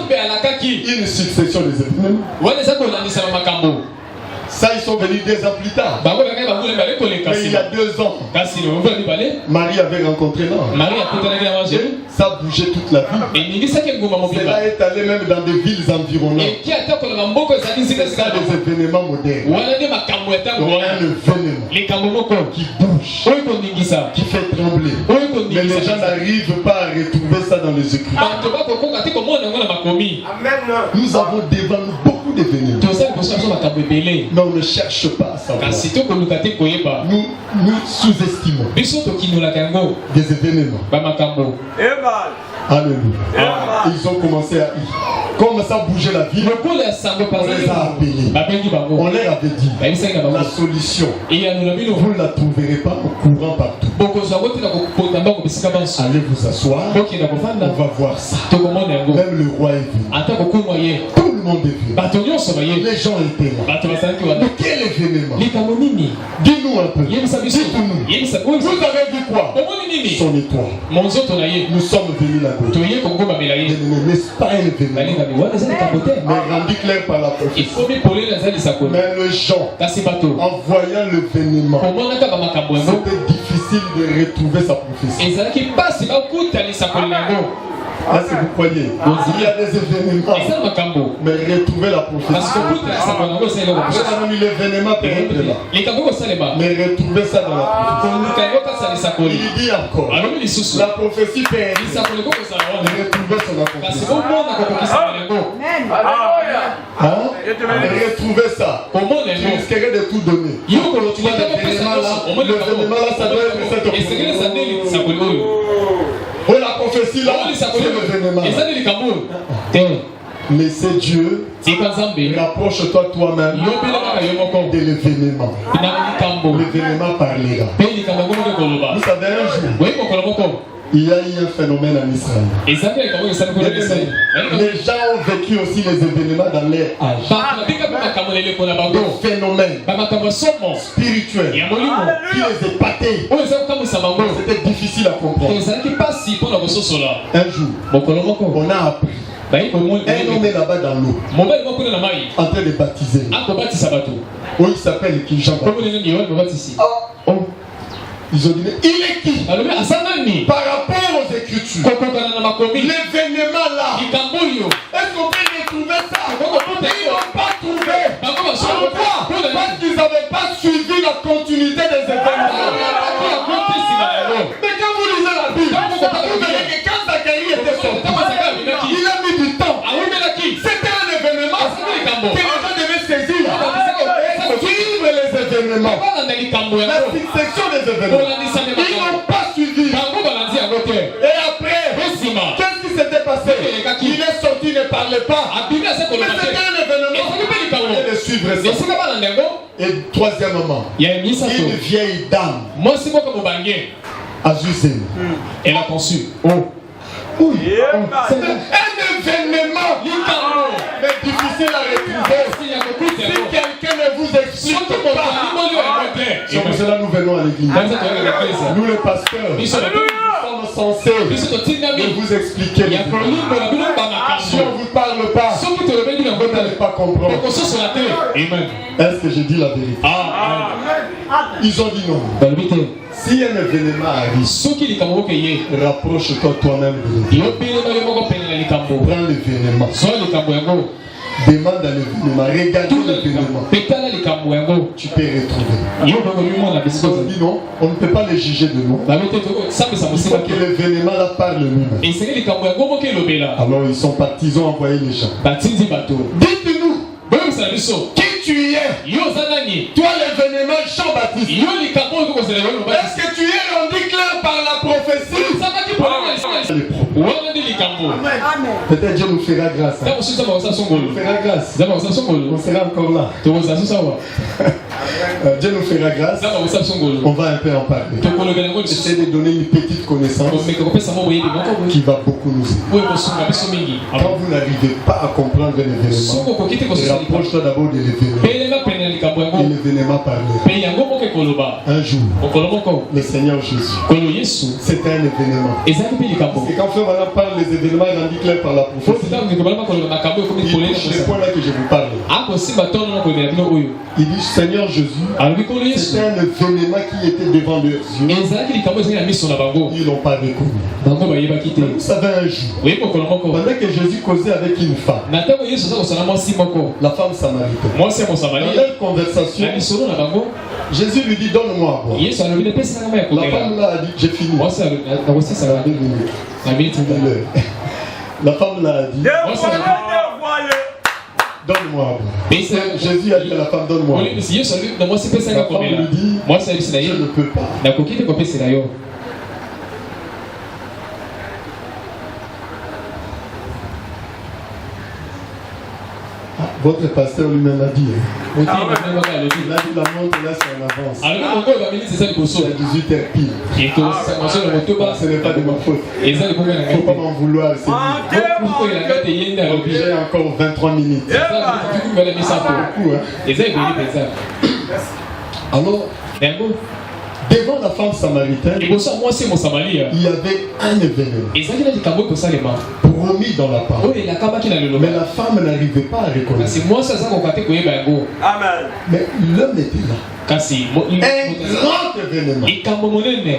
une succession des événements. Ça, ils sont venus 2 ans plus tard. Mais il y a 2 ans, Marie avait rencontré l'homme. Ça bougeait toute la ville. Cela est allé même dans des villes environnantes. C'est ça des événements modernes. Un événement qui bouge, qui fait trembler. Mais les gens n'arrivent pas à retrouver ça dans les Écritures. Nous avons devant nous beaucoup d'événements. Mais on ne cherche pas à savoir. Nous sous-estimons des événements. Alléluia. Ils ont commencé à y. Comme ça bougeait la ville, on les a appelés. On leur avait dit la solution. Vous ne la trouverez pas en courant partout. Allez vous asseoir. On va voir ça. Même le roi est venu. Tout le monde est venu. Les gens étaient là. Mais quel événement? Dis-nous un peu. Dites-nous. Vous avez vu quoi? Son étoile. Nous sommes venus là-bas. N'est-ce pas un événement? Mais rendu clair par la prophétie. Mais le gens, en voyant l'événement, c'était difficile de retrouver sa prophétie. Ah, si vous croyez, il y a des événements, mais retrouver la prophétie. L'événement peut être là, mais retrouver ça dans la prophétie. Il dit encore, la prophétie peut être mais retrouver son accomplissement. Retrouver ça, tu risquerais de tout donner. L'événement là, ça doit être cette prophétie. Oh, la prophétie là, c'est l'événement. Mais c'est Dieu. Rapproche-toi toi-même de l'événement. L'événement parlera. Vous savez, un jour, il y a eu un phénomène en Israël. Les gens ont vécu aussi les événements dans leur âge. Des phénomènes spirituels qui les épataient. C'était difficile à comprendre. Un jour, on a appris. Un homme est là-bas dans l'eau, en train de baptiser. Oh, il s'appelle qui? Jean-Baptiste. Ils ont dit, il est qui? Par rapport aux Écritures, l'événement là, est-ce qu'on peut retrouver ça? Ils n'ont pas trouvé. Pourquoi? Parce qu'ils n'avaient pas suivi la continuité des événements. Mais quand vous lisez la Bible, vous verrez que quand Zacharie était sorti, il a mis du temps. C'était un événement que les gens devaient saisir. Suivre les événements. La succession des événements. Ils n'ont pas suivi. Et après, qu'est-ce qui s'était passé? Il est sorti, il ne parlait pas. Mais c'était un événement. Il de suivre ça. Et troisièmement, une vieille dame, Azuzé,
elle a conçu.
Oui, c'est un événement, mais difficile à retrouver. Si quelqu'un ne vous explique pas, c'est pour cela nous venons à l'église. Nous les pasteurs, nous sommes censés de vous expliquer. Si on ne vous parle pas, vous n'allez pas comprendre. Est-ce que j'ai dit la vérité? Ils ont dit non. Si un événement arrive, rapproche-toi toi-même de l'événement. Prends l'événement. Demande à l'événement. Regarde l'événement. Tu peux retrouver. On dit non, on ne peut pas les juger de nous. Il faut que l'événement là parle lui-même. Alors ils sont partis, ils ont envoyé les gens. Dites-nous qui tu es. Toi l'événement Jean-Baptiste. Est-ce que tu es rendu clair par la prophétie? Peut-être Dieu nous fera grâce. Nous fera grâce. On sera encore là. Dieu nous fera grâce. On va un peu en parler. J'essaie de donner une petite connaissance qui va beaucoup nous aider. Quand vous n'arrivez pas à comprendre l'événement, rapproche-toi d'abord de l'événement. Et l'événement parlera. Un jour, le Seigneur Jésus, c'était un événement. Et quand Frère Madame parle des événements rendus clairs par la prophétie, il touche les points là que je vous parle. Il dit Seigneur Jésus, c'était un événement qui était devant leurs yeux. Ils n'ont pas reconnu. Vous savez un jour, pendant que Jésus causait avec une femme, la femme samaritaine, dans leur conversation, Jésus lui dit donne-moi à boire. La femme là a dit j'ai fini. La femme là a dit donne-moi à boire. Jésus a dit à la femme donne-moi à boire. La femme lui dit je ne peux pas. Votre pasteur lui-même a dit. Il a dit la montre là c'est en avance. C'est à 18h pile. Ce n'est pas de ma faute. Il ne faut pas m'en vouloir. J'ai encore 23 minutes. Alors, devant la femme samaritaine, il y avait un événement promis dans la parole. Mais la femme n'arrivait pas à reconnaître.
Amen.
Mais l'homme était là. Un grand événement.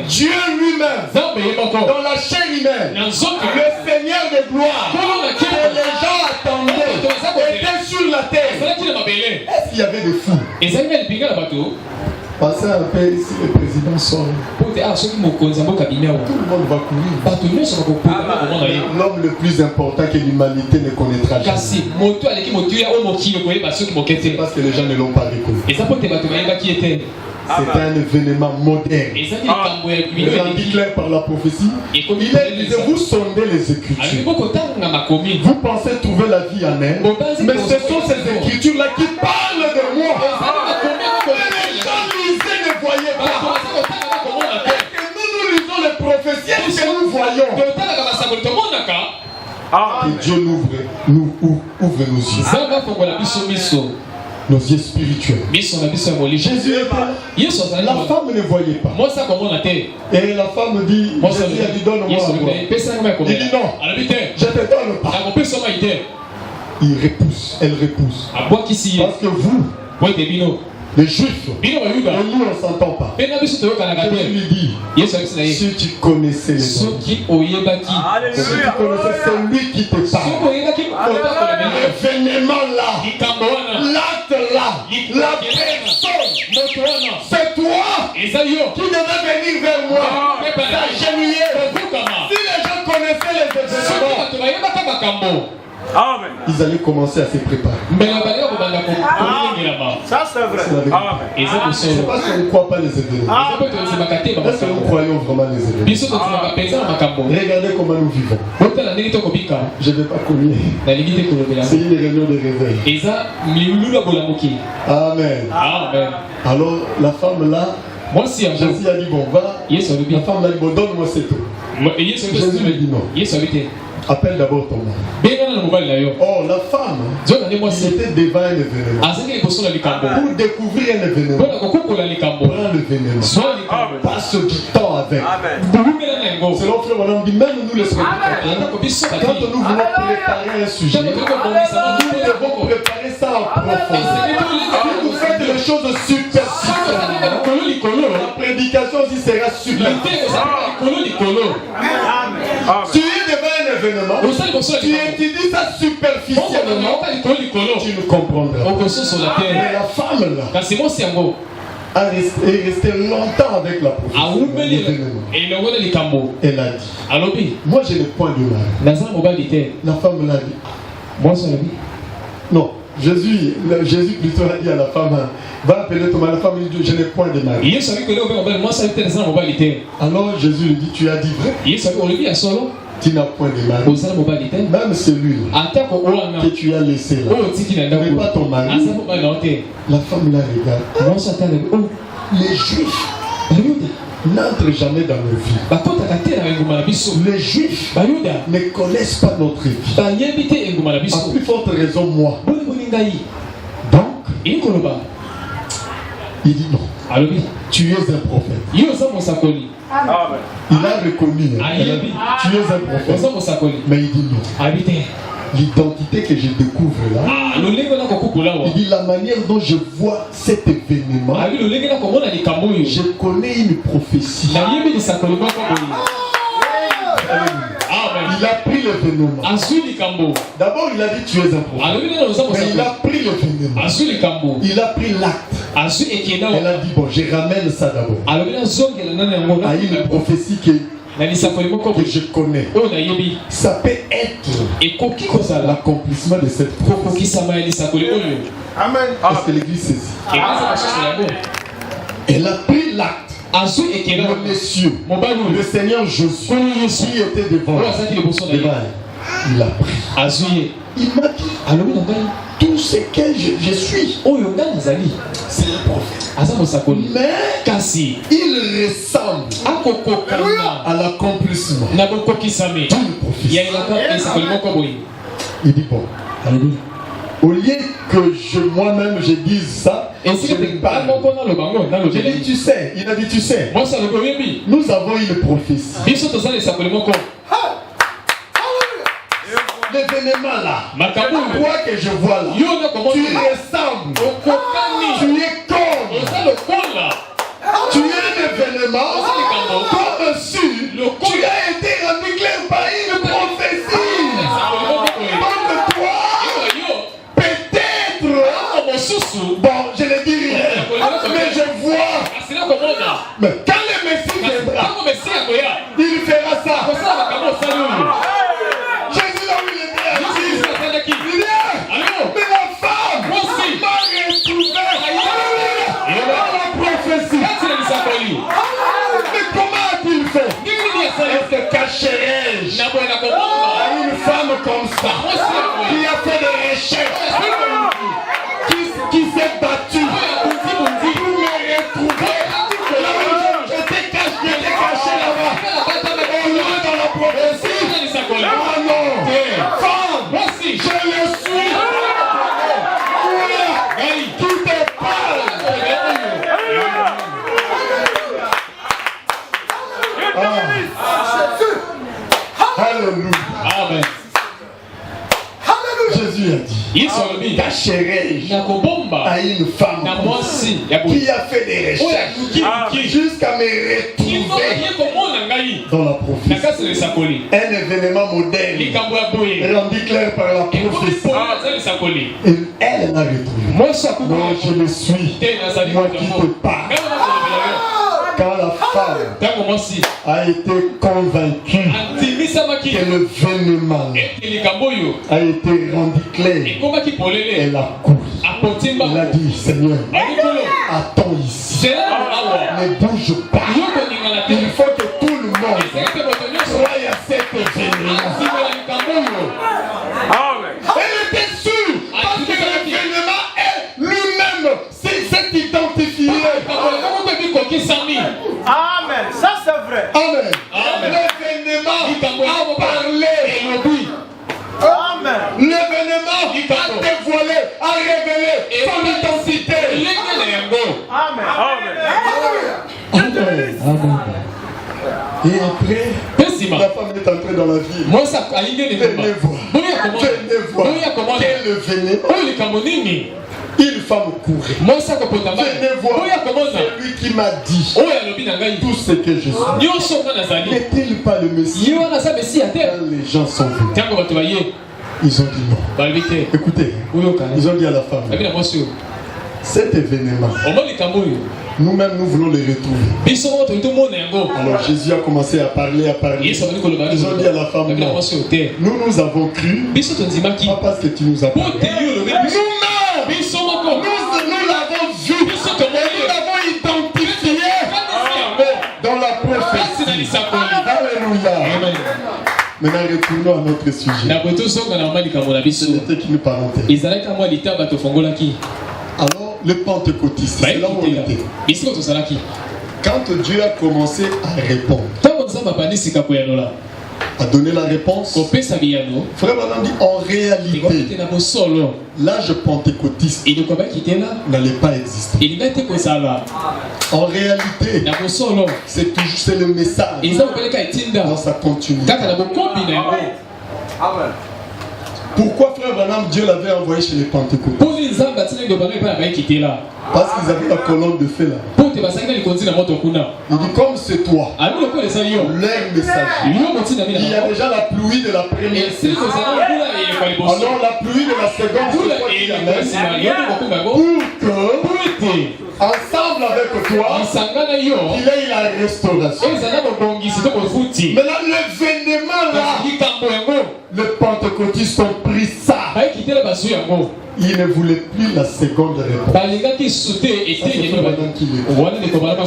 Dieu lui-même, dans la chair humaine, le Seigneur de gloire, que les gens attendaient, était sur la terre. Est-ce qu'il y avait des fous? Pensez un peu ici, le président sort. Tout le monde va courir. L'homme le plus important que l'humanité ne connaîtra jamais. C'est parce que les gens ne l'ont pas reconnu. C'est un événement moderne. Il est clair par la prophétie. Il disait, vous sondez les Écritures. Vous pensez trouver la vie en elle. Mais ce sont ces Écritures-là qui parlent de moi. Les gens lisaient, ne voyaient pas. Et nous lisons les prophéties que nous voyons. Que Dieu ouvre nos yeux. Nos yeux spirituels. Jésus était là. La femme ne voyait pas. Et la femme dit, Jésus a dit, donne-moi à boire. Il dit non, je ne te donne pas. Il repousse, elle repousse. Parce que vous, les Juifs, et nous on ne s'entend pas. Jésus lui dit, si tu connaissais les hommes, si tu connaissais celui qui te parle, l'événement là, l'acte là, la personne, c'est toi qui devais venir vers moi, s'agenouiller. Si les gens connaissaient les événements, ils allaient commencer à se préparer.
Ça c'est vrai.
C'est parce qu'on ne croit pas les événements. Est-ce que nous croyons vraiment les événements? Regardez comment nous vivons. Je ne vais pas courir. C'est une réunion de réveil. Amen. Alors la femme là, Jésus a dit bon, va. La femme a dit bon, donne-moi cette eau. Jésus lui dit non. Appelle d'abord ton mari. Oh, la femme, il était devant un événement. Pour découvrir un événement, prends l'événement. Passe du temps avec. C'est l'autre frère, on dit même nous les scolaires. Quand nous voulons préparer un sujet, nous devons préparer ça en profondeur. Vous faites les choses super. La prédication aussi sera super. Tu es devant un événement, tu étudies ça superficiellement, tu ne comprendras pas. Mais la femme là est restée longtemps avec la prophétie. Elle a dit, moi je n'ai point de mari. La femme l'a dit, non. Jésus plutôt a dit à la femme, va appeler ton mari. La femme dit, je n'ai point de mari. Alors Jésus lui dit, tu as dit vrai? Tu n'as point de mari. Même celui-là que tu as laissé là n'est pas ton mari. La femme la regarde. Les Juifs n'entrent jamais dans nos vies. Les Juifs ne connaissent pas notre vie. À plus forte raison, moi. Donc, il dit non. Tu es un prophète. Il a reconnu. Elle a dit, tu es un prophète. Mais il dit non. L'identité que je découvre là, il dit la manière dont je vois cet événement, je connais une prophétie. Il a pris l'événement. D'abord il a dit tu es un prophète. Mais il a pris l'événement. Il a pris l'acte. Elle a dit bon, je ramène ça d'abord à une prophétie que je connais. Ça peut être l'accomplissement de cette prophétie. Amen. Est-ce que l'église saisit? Elle a pris l'acte. Le monsieur, le Seigneur Josué, qui était devant elle. Il a pris. Il m'a dit tout ce que je suis. C'est un prophète. Mais il ressemble à l'accomplissement d'une prophétie. Il dit bon, au lieu que moi-même je dise ça, je parle. Je dis tu sais, il a dit tu sais, nous avons une prophétie. L'événement là, quoi que je vois là, tu ressembles, tu es comme, tu es un événement, comme si tu as été rendu clair par une prophétie. Donc toi, peut-être, bon, je ne dis rien, mais je vois, mais quand le Messie viendra, il fera ça. Mais la femme m'a retrouvé dans la prophétie. Mais comment a-t-il fait? Elle se cacherait à une femme comme ça, qui a fait des recherches, qui s'est battue pour me retrouver. J'étais caché là-bas. On est dans la prophétie. Oh non, femme, je le suis. Qui te parle? Alléluia.
Amen.
Jésus a dit, cacherai-je à une femme qui a fait des recherches jusqu'à me retrouver dans la prophétie. Un événement moderne rendu clair par la prophétie. Et elle l'a retrouvé. Moi je le suis, moi qui te parle. Quand la femme a été convaincue que l'événement a été rendu clair, elle a couru. Elle a dit, Seigneur, attends ici, ne bouge pas. Il faut que tout le monde soit à cet événement. Elle était sûre, parce que l'événement est lui-même s'est identifié.
Amen. Ça c'est vrai.
Amen. L'événement a parlé.
Amen.
L'événement a dévoilé, a révélé son identité.
Amen.
Amen. Et après, la femme est entrée dans la ville. Venez voir. Quel événement. Une femme courait. Venez voir. C'est lui qui m'a dit tout ce que je suis. N'est-il pas le Messie? Quand les gens sont venus, ils ont dit non. Écoutez, ils ont dit à la femme, cet événement, nous-mêmes nous voulons le retrouver. Alors Jésus a commencé à parler. Ils ont dit à la femme, non, nous avons cru, pas parce que tu nous as parlé. Nous l'avons vu, nous l'avons identifié dans la prophétie. Alléluia. Maintenant retournons à notre sujet. C'était qu'une parenthèse. Alors le pentecôtiste, c'est là où on était. Quand Dieu a commencé à répondre, à donner la réponse, frère Branham dit en réalité, l'âge pentecôtiste n'allait pas exister. En réalité, c'est le message dans sa continuité. Pourquoi frère Branham Dieu l'avait envoyé chez les pentecôtistes? Parce qu'ils avaient la colonne de feu là. Il dit comme c'est toi, leur message. Il y a déjà la pluie de la première saison. Alors la pluie de la seconde, c'est toi qui l'amène. Pour que ensemble avec toi, il ait la restauration. Maintenant l'événement là, les pentecôtistes ont pris ça. il ne voulait plus la seconde réponse.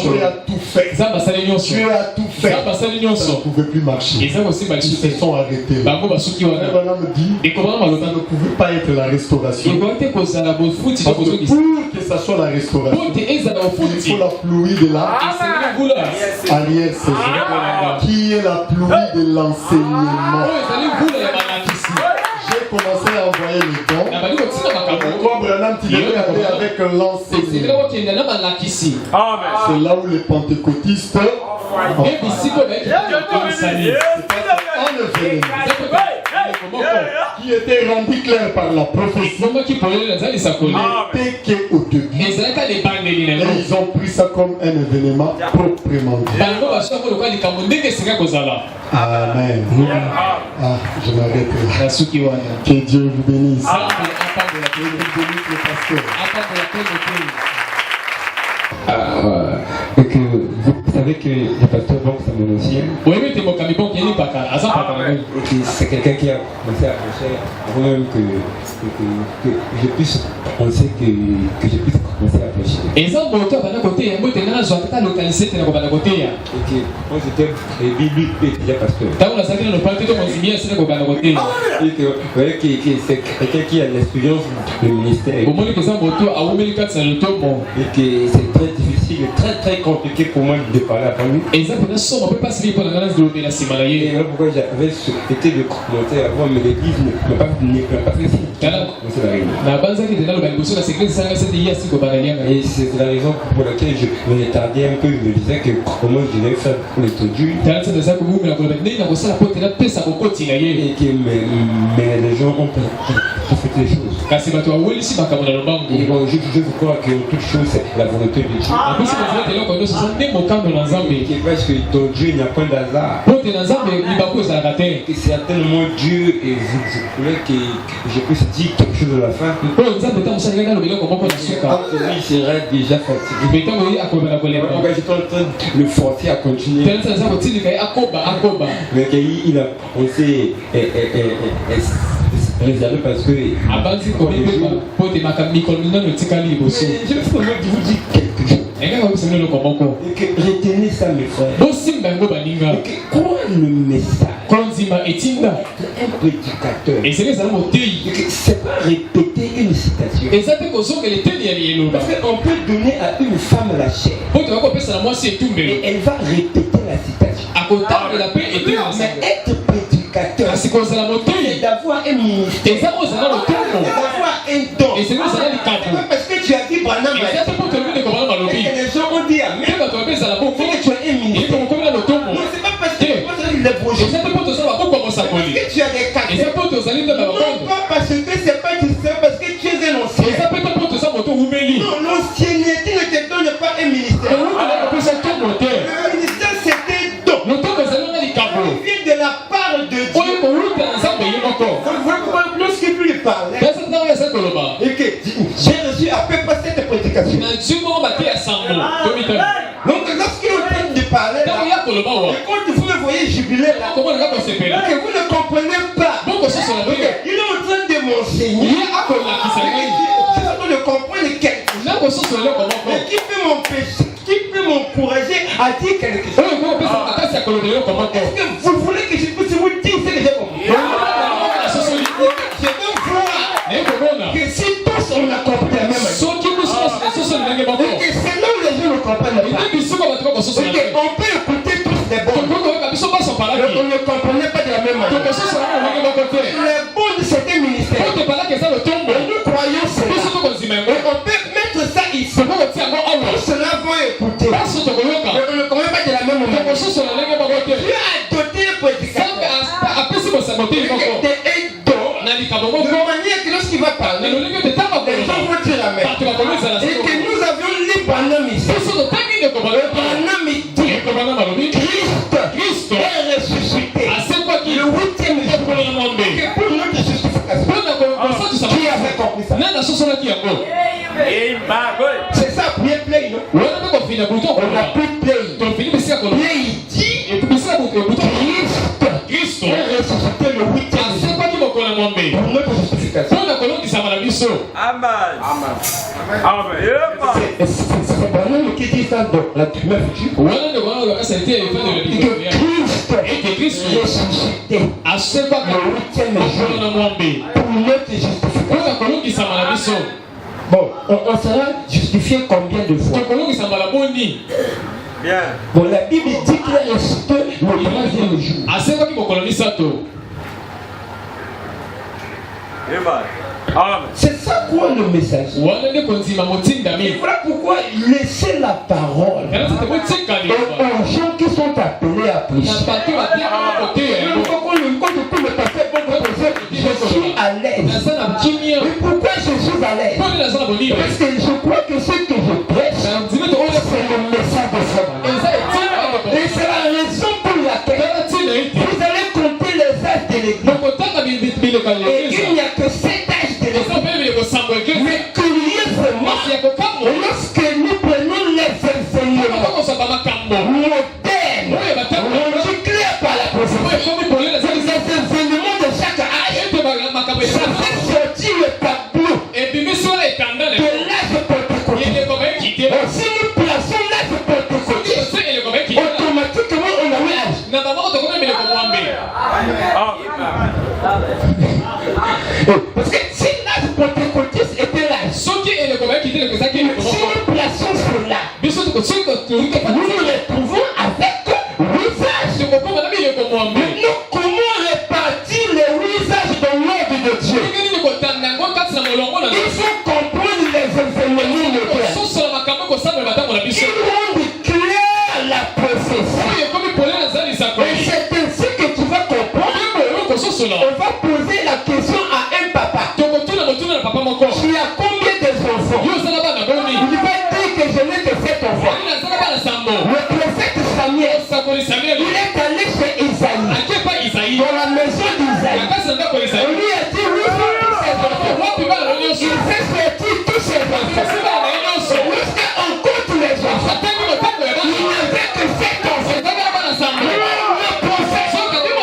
Tu as tout fait. Tu as tout fait. Ça ne pouvait plus marcher. Ils se sont arrêtés là. Branham dit, ça ne pouvait pas être la restauration. Pour que ça soit la restauration, il faut la pluie de la arrière-saison, qui est la pluie de l'enseignement. J'ai commencé à envoyer les dons. Branham, tu devais aller avec l'enseignement. C'est là où les pentecôtistes qui était rendu clair par la prophétie n'était qu'au début. Et ils ont pris ça comme un événement proprement dit. Amen. Ah, je m'arrête là. Que Dieu vous bénisse. Que Dieu bénisse le pasteur.
Et que vous savez que le pasteur Banks Amonocien, c'est quelqu'un qui a commencé à prêcher avant même que je puisse penser que je puisse commencer à prêcher. Et que quand j'étais lui déjà pasteur. Et que c'est quelqu'un qui a l'expérience du ministère. Et que c'est très difficile et très compliqué pour moi de parler à lui. Et là pourquoi j'avais été de commenter avant, mais l'église ne peut pas fait signe. Et c'est la raison pour laquelle je me retardais un peu. Je me disais que comment je devais faire pour l'introduire. Et que mes gens ont fait des choses. Et bon, je crois que toute chose c'est la volonté de Dieu. Parce que ton Dieu n'a pas d'hasard. Que certainement Dieu et vous voulez que je puisse dire quelque chose de la fin. Il sera déjà fatigué. Pourquoi j'étais en train de le forcer à continuer. Mais qu'il a pensé réservé parce que je vais vous dire quelque chose. Et que retenez ça mes frères. Et que croire le message un prédicateur. Et c'est pas répéter une citation. Parce qu'on peut donner à une femme la chair et elle va répéter la citation. Mais être prédicateur, c'est d'avoir un ministère, d'avoir un don. C'est pas parce que tu as dit Branham et les gens ont dit Amen que tu as un ministère. Non, c'est pas parce que tu as des projets. Parce que tu as des caractères. Non, pas parce que c'est pas parce que tu es un ancien. Non, l'ancienneté ne te donne pas un ministère. Le ministère c'est un don. Il vient de la part de Dieu. Lorsqu'il lui parlait, et que j'ai reçu à peu près cette prédication. Donc lorsqu'il est en train de parler, et quand vous le voyez jubiler là, que vous ne comprenez pas, il est en train de m'enseigner. Je ne comprendre quelque chose. Mais qui peut m'empêcher, qui peut m'encourager à dire quelque chose? Est-ce que vous voulez que je puisse vous dire ce que j'ai compris? Je veux voir que si tous on a compris la même chose, et que c'est là où les gens ne comprennent pas. On peut écouter tous les bons, mais on ne comprenait pas de la même manière. Les bons de certains ministères, nous croyons cela. Et on peut mettre ça ici. Cela va écouter. Mais on ne comprend pas de la même manière. Dieu a doté le prédicateur de manière que lorsqu'il va parler, les gens vont dire Amen. Et que nous avions lu Branham ici. Branham dit Christ est ressuscité. Le 8e jour. Que pour notre justification, qui avait compris ça? C'est ça, prier play, non? On a pris play. Play, il dit Christ est ressuscité le 8e jour. Pour notre justification. C'est Branham qui dit ça dans la primaire future. Que Christ ressuscité le 8e jour pour notre justification. Bon, on sera justifié combien de fois?
Bien.
Bon, la Bible dit qu'il a ressuscité le 3e jour. C'est ça quoi le message. Voilà pourquoi laisser la parole aux gens qui sont appelés à prêcher. Je suis à l'aise. Et pourquoi je suis à l'aise? Parce que je crois que ce que je prêche, c'est le message de Satan. Et c'est la raison pour laquelle vous allez compter les âges de l'Église. Et il n'y a que 7 âges de l'Église. Mais curieusement, lorsque nous prenons les enseignements modernes, recyclés par la prophétie, les enseignements de chaque âge, ça fait sortir le tableau de l'âge pentecôtiste. Si nous plaçons l'âge pentecôtiste, automatiquement on a mis âge. Parce que si l'âge pentecôtiste était l'âge, si nous plaçons cela, nous nous retrouvons avec 8 âges. Maintenant, comment répartir les 8 âges dans l'ordre de Dieu? Il faut comprendre les enseignements modernes. Ils rendent clair la prophétie. Et c'est ainsi que tu vas comprendre. On va poser la question à un papa. Tu as combien d'enfants? Il va dire que je n'ai que 7 enfants. Le prophète Samuel, il est allé chez Isaïe, dans la maison d'Isaïe. On lui a dit oui, tous ses enfants. Il fait sortir tous ses enfants. Lorsqu'on compte les enfants, il n'avait que 7 enfants. Le prophète, il devait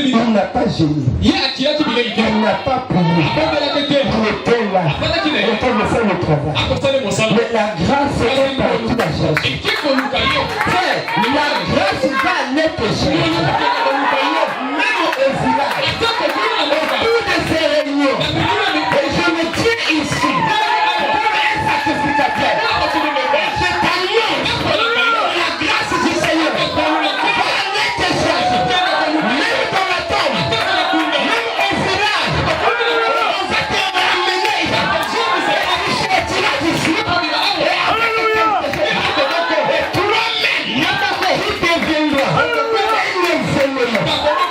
Il n'a pas gêné. Il n'a pas prié. Il était là. Il était de faire le travail. Mais la grâce est partout à chercher. Frère, la grâce va aller te chercher. Même au village. Autour de ces réunions. Et je me tiens ici. Comme un sacrificateur. Je t'annonce la grâce du Seigneur. Va aller te chercher. Même dans la tombe. Même au village. On va te ramener. Et tu vas d'ici. Et avec le temps. Et toi-même. Tu deviendras un événement.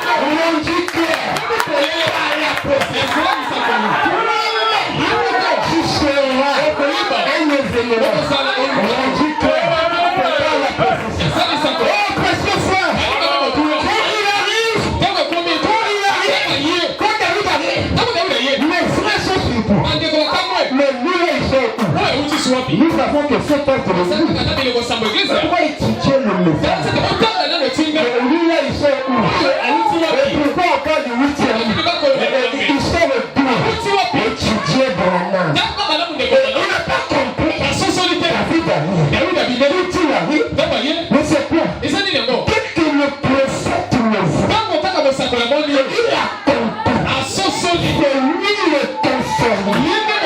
Nous avons que ce poste de l'église. Pourquoi étudier le message? Lui là, il sort où? Et pourquoi on parle de 8e? Il sort le tout. Étudier Branham. On n'a pas compris. David arrive. Mais c'est quoi? Dès que le prophète le voit, il a compris. C'est lui le confirme. Et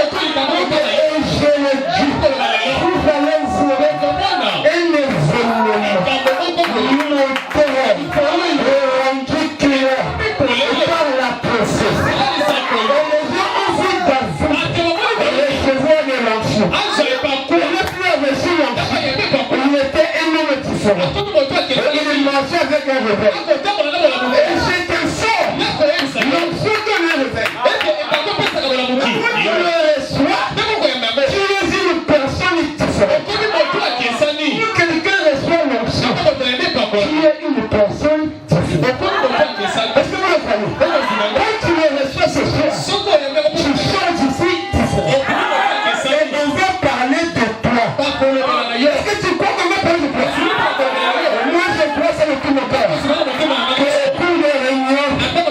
je le dis, vous allez vous réveiller un événement rendu clair par la prophétie. Et les gens ont vu David recevoir de l'enfant. Il n'a plus reçu l'enfant. Il était un homme différent. Il marchait avec un réveil. Et c'était fort. L'enfant de le réveil. Il le reçoit. Tu es une personne différente. Quand quelqu'un reçoit l'onction, tu es une personne différente. Est-ce que vous le croyez? Quand tu le reçois ce soir, tu changes ici différent. Et on va parler de toi. Est-ce que tu crois qu'on va parler de toi? Moi je crois que c'est le coup de cœur. Et pour les réunions, on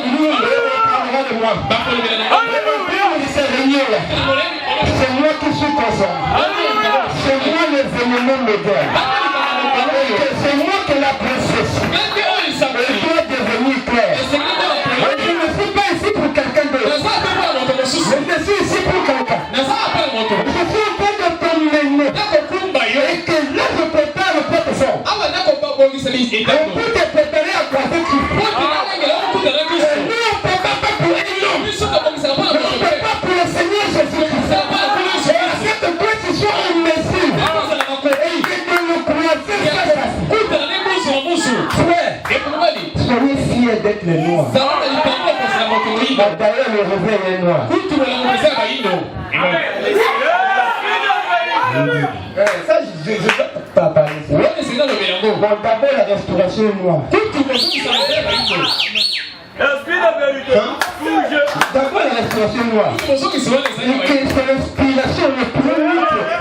parlera de moi. Pour ces réunions-là, c'est moi qui suis concerné. C'est moi l'événement médial. C'est moi qui la prophétie. Elle doit devenir claire. Je ne suis pas ici pour quelqu'un d'autre. Je suis ici pour quelqu'un. Je suis en train de t'emmener. Et que là je prépare le plateforme. On peut te préparer à quoi tu fais. Nous on ne prépare pas pour un homme. On ne prépare pour le Seigneur Jésus-Christ. Et que toi tu sois un Messie. Et que le prophète soyez fiers d'être les noirs. D'ailleurs, le réveil est noir. Ça, je ne vais pas parler de ça. Bon, d'abord, la restauration est noire. D'abord, la restauration est noire. Et que c'est l'inspiration le plus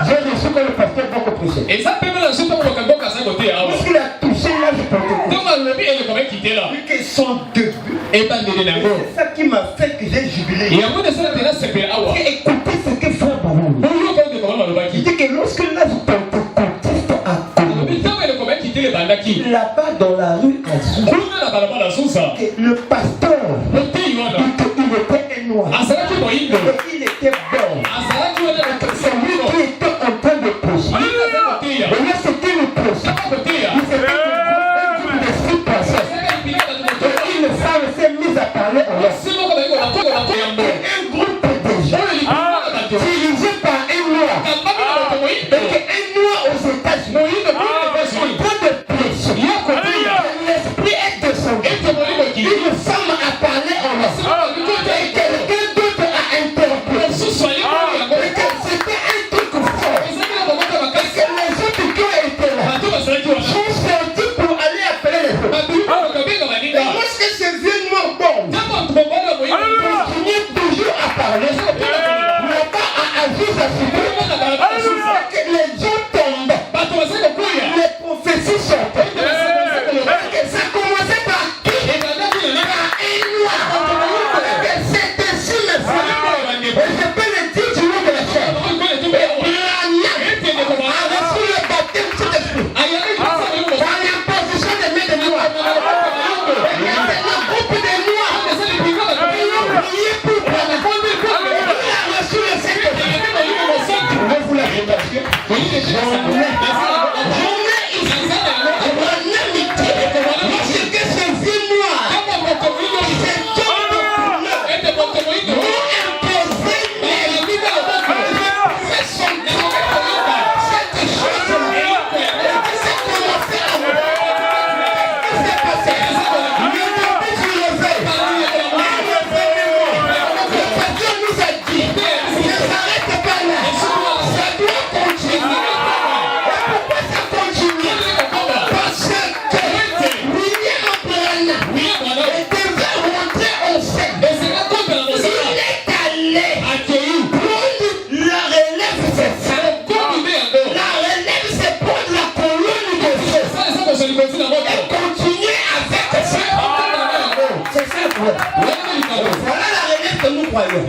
j'ai reçu quand le pasteur Boko prêchait. Parce qu'il a touché là, je peux que son début. C'est ça qui m'a fait que j'ai jubilé. J'ai écouté ce que frère Baron il dit que lorsque l'âge pentecôtiste a commencé, là-bas dans la rue Azou, le pasteur, il était un noir. Et il était bon. C'est lui qui était en train de prêcher. Et là, c'était le projet. Il s'était un groupe de 6 personnes. Et une femme s'est mise à parler en langue. Un groupe de gens dirigé par un noir. Et un noir aux États-Unis en train de prêcher. L'esprit est descendu. Une femme a Voilà la relève que nous croyons.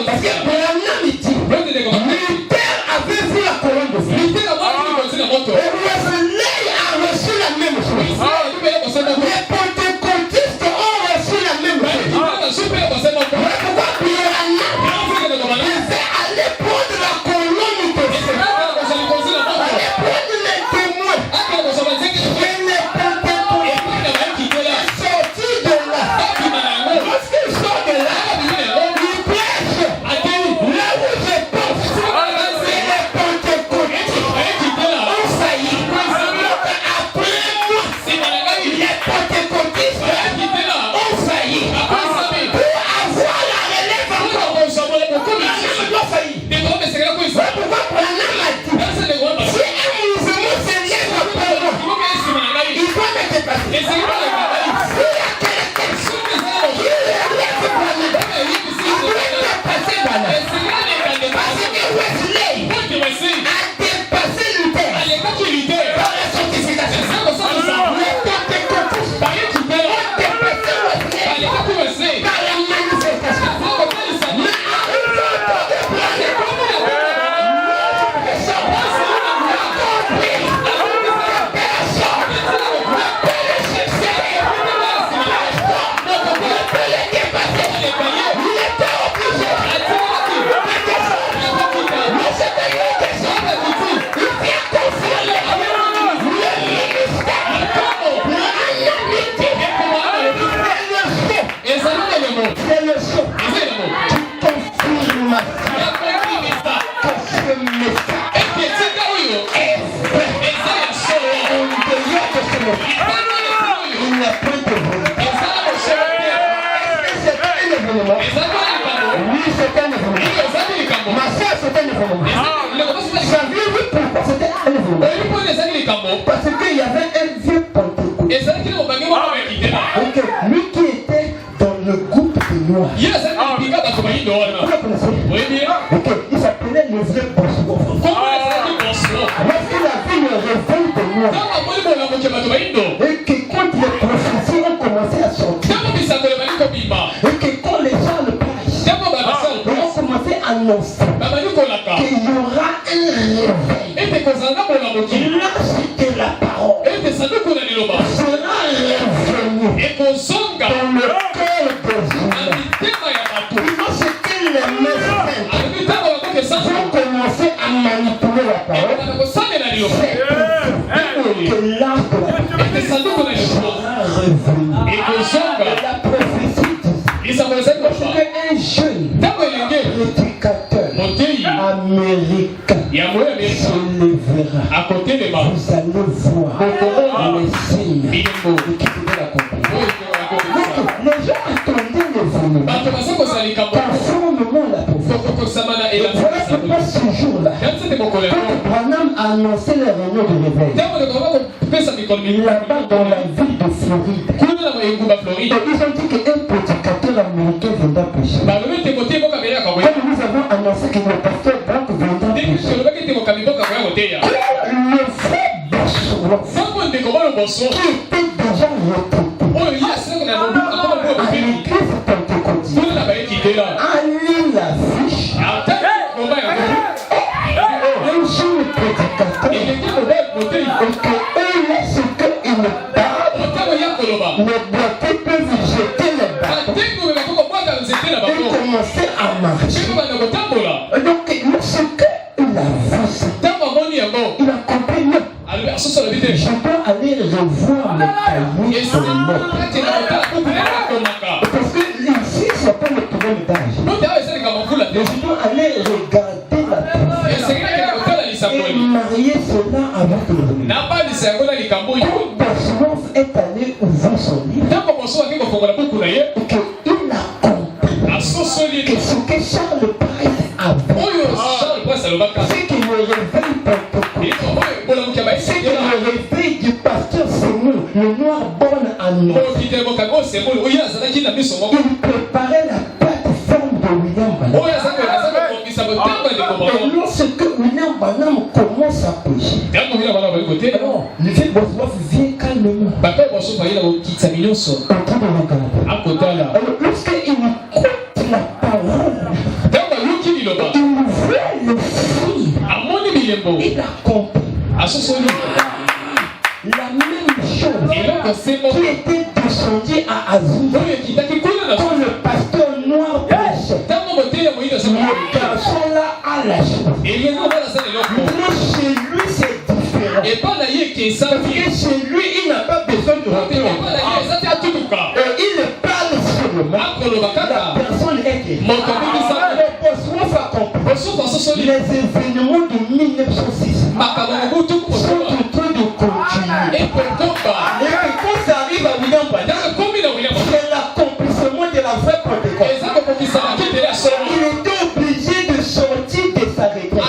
Parce que Branham dit, Luther avait vu la colonne de feu. Et Wesley a reçu la même chose. Les pentecôtistes ont reçu la même chose. Mais pourquoi Branham devait aller prendre la colonne de feu, aller prendre les témoins, et les pentecôtistes sortis de là. Lorsqu'ils sortent de là, ils prêchent là où je pense. Et les pentecôtistes ont failli. Après moi, les pentecôtistes ont failli. Pour avoir la relève encore, ils ont failli. Ouais, pourquoi Branham a dit, si un mouvement se lève après moi, il doit me dépasser. S'il y a quelqu'un qui relève Branham, il doit dépasser Branham. Parce que Wesley a dépassé Luther par la sanctification. Les pentecôtistes ont dépassé Wesley par la manifestation. Mais c'est le saut qui confirme que ce message est vrai. En dehors de ce message, il n'y a plus de vérité. Est-ce que c'est un événement? Oui, c'est un événement. Ma soeur, c'est un événement. Saviez-vous pourquoi c'était un événement? Parce qu'il y avait un vieux pentecôtiste. Ok, lui qui était dans le groupe des Noirs. Vous le connaissez? Ok, il s'appelait le vrai Bossuet. Lorsqu'il a vu le réveil des Noirs, et que quand les prophéties ont commencé à sortir, et que quand les gens le prêchent, ils ont commencé à annoncer qu'il y aura un réveil. Lorsque la parole sera revenue dans le cœur des humains, lorsque les médecins vont commencer à manipuler la parole, c'est que l'âge de la sera revenu. Et la prophétie dit qu'un jeune prédicateur américain se lèvera. Vous allez voir les signes qui pouvaient l'accomplir. Les gens attendaient l'événement. Conformément à la prophétie. Voilà pourquoi ce jour-là, quand Branham a annoncé les réunions de réveil, là-bas dans la ville de Floride, ils ont dit qu'un prédicateur américain viendra prêcher. Comme nous avons annoncé que le pasteur Brock viendra prêcher. Le vrai Bossuet, qui était déjà retraité, à l'église pentecôtiste, a lu la fiche. Un jeune prédicateur, et que lorsqu'il parle, les boîtiers peuvent jeter les bâtons et commencer à marcher. Donc, lorsqu'il a vu ça, il a compris mieux. Je dois aller revoir mes cahiers sur le net. Parce que ici, c'est pas le problème d'âge. Mais je dois aller regarder la prophétie et marier cela avec le réveil. Quand Bossuet est allé ouvrir son livre, et qu'il a compris que ce que Charles Price avait, c'est que le réveil pentecôtiste, c'est que le réveil du pasteur Seymour, le noir born en nous, il préparait la plateforme de William Branham. Et lorsque William Branham commence à prêcher, le vieux Bossuet vient quand calmement. En train de regarder. Lorsqu'il écoute la parole, il voit le fruit. Il a compris. La même chose qui était descendue à Azou quand le pasteur noir prêchait. Le garçon là a lâché. Maintenant chez lui c'est différent. Parce que chez lui il n'a pas besoin de rentrer en parole. Il parle seulement. La personne est guérie. Le Bossuaf a compris. Les événements de 1906 sont en train de continuer. Et que quand ça arrive à William Branham, c'est l'accomplissement de la vraie Pentecôte. Il était obligé de sortir de sa retraite.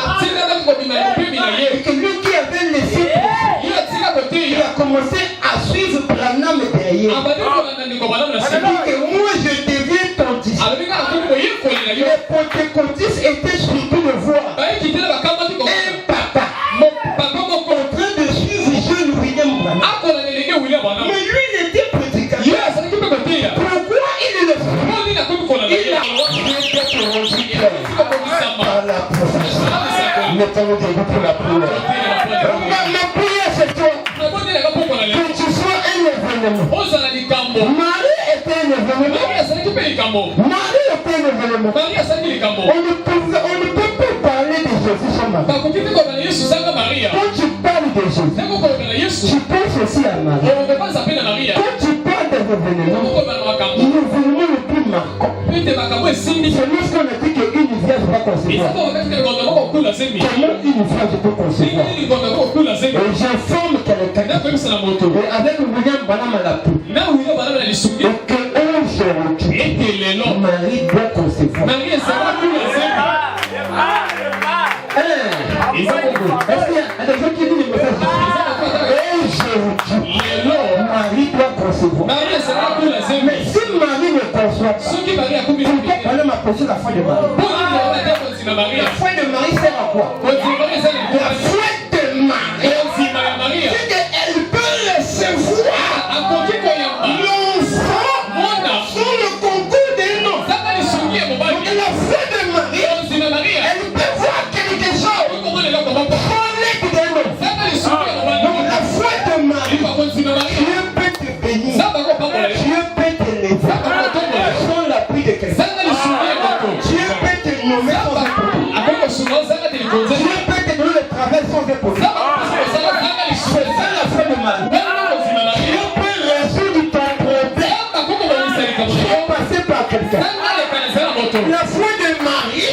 Et que lui qui avait laissé il a commencé à suivre Branham derrière. Il dit que moi je deviens ton disciple. Les pentecôtistes étaient surtout le voir. Un papa en train de suivre jeune William Branham. Mais lui il était prédicateur. Pourquoi il le fait? Il a par la profession. Mettons-nous debout pour la prière. Ma prière c'est toi. Que tu sois un événement. Marie était un événement. Marie était un événement. On ne peut pas parler de Jésus sans Marie. Quand tu parles de Jésus, tu penses aussi à Marie. Quand tu parles des événements, l'événement le plus marquant, c'est lorsqu'on a dit qu'une vierge va concevoir. Comment une vierge peut concevoir? J'informe quelqu'un avec William Branham à la peau. Et qu'aujourd'hui, Marie doit concevoir. Est-ce qu'il y a des gens qui disent le message? Aujourd'hui, Marie doit concevoir. Mais si Marie ne conçoit pas, pourquoi Branham a prêché la foi de Marie? La foi de Marie sert à quoi? La foi de Marie, c'est qu'elle peut recevoir l'enfant sans le concours des noms. Donc la foi de Marie, elle peut voir quelque chose. Donc la foi de Marie, Dieu peut te bénir. Dieu peut te lever sans l'appui de quelqu'un. Dieu peut te nommer sans un problème. Dieu peut te donner le travail sans un problème. C'est ça la foi de Marie. Dieu peut résoudre ton problème sans passer par quelqu'un. La foi de Marie,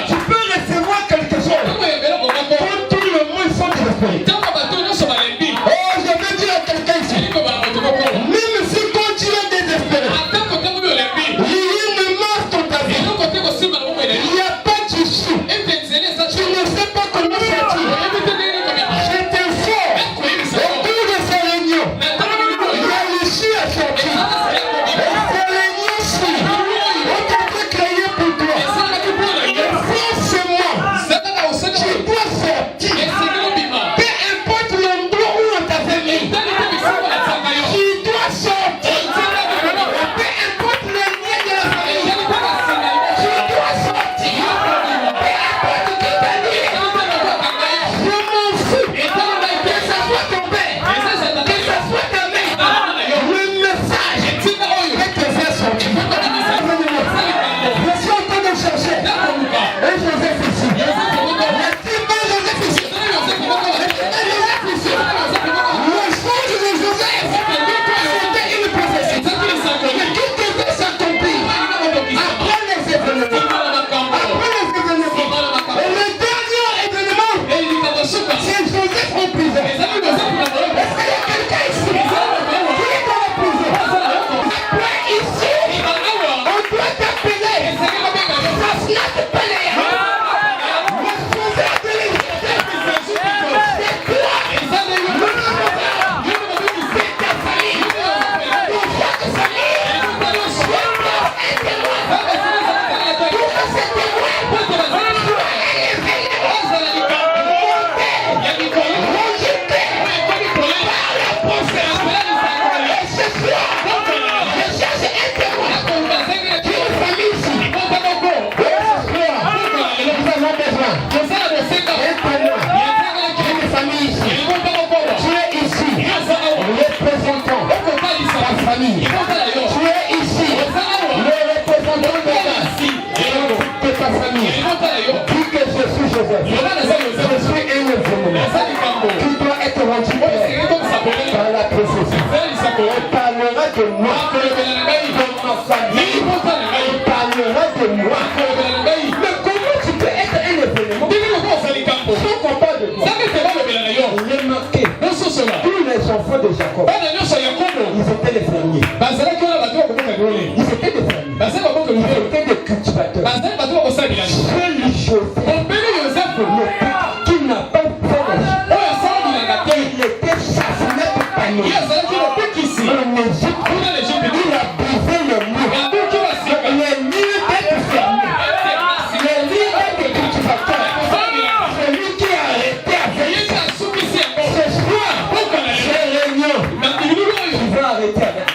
tu peux recevoir quelque chose quand tout le monde sont désespérés. Oh, je veux dire à quelqu'un ici, même si quand tu es désespéré, rien ne marche dans ta vie, il n'y a pas d'issue, tu ne sais pas comment sortir. J'étais fort autour de ces réunions, il y a l'issue à sortir. Et ces réunions-ci ont été créées pour Dis que je suis Joseph. Je suis un événement qui doit être rendu clair par la prophétie. On parlera de moi, de ma famille. On parlera de moi. Mais comment tu peux être un événement sans qu'on parle de toi? Remarquez, tous les enfants de Jacob, ils étaient des fermiers. Ils étaient des fermiers. Ils étaient des cultivateurs. Seul Joseph, qui n'a pas fait il était chassané de panier. En Égypte, il a brisé le mur. Les murs étaient fermés. Les murs étaient cultivateurs. C'est lui qui a arrêté avec ça. Ce soir, j'ai réunion. Tu vas arrêter avec.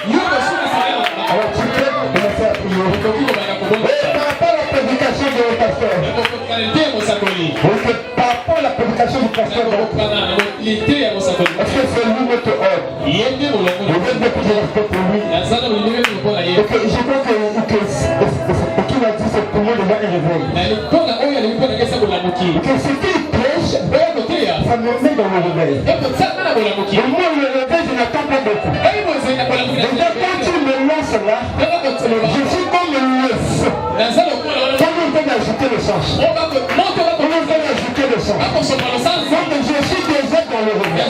Alors tu peux commencer à prier. Et par rapport à la prédication de mon pasteur. Par rapport à la prédication du pasteur. Parce que c'est lui notre ordre. Vous êtes beaucoup de respect pour lui. Ok, je crois qu'il a dit c'est pour moi devant un réveil. Ok, ce qu'il prêche, ça me met dans le réveil. Et moi, le réveil, je n'attends pas beaucoup. Déjà, quand tu me lances là, je suis comme le feu. Quand on veut ajouter le sang, on veut ajouter le sang. Donc, je suis déjà dans le réveil.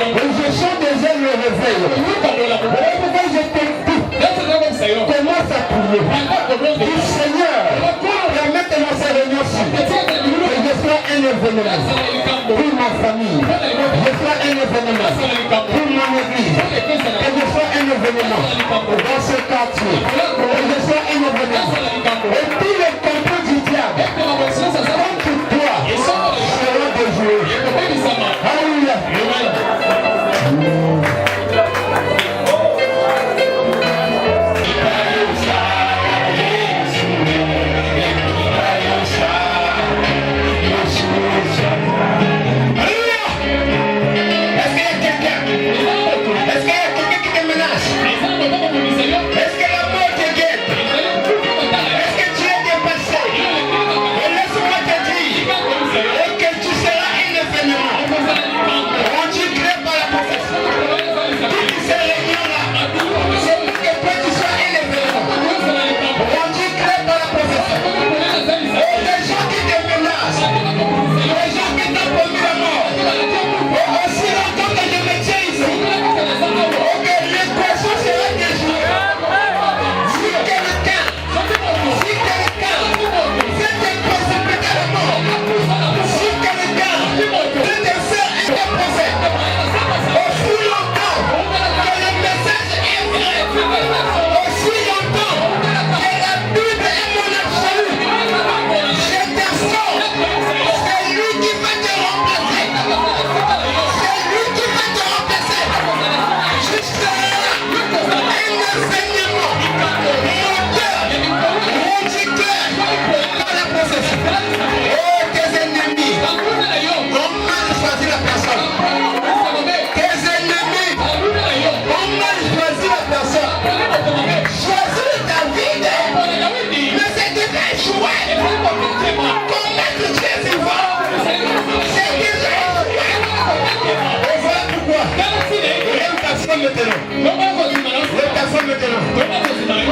Et je sens déjà le réveil. Et pourquoi je te dis, commence à prier. Dis Seigneur, permette dans ces réunions-ci que je sois un événement pour ma famille. Je sois un événement pour mon église. Que je sois un événement dans ce quartier. Que je sois un événement. Et tous les complots du diable contre toi seront déjoués. Alléluia.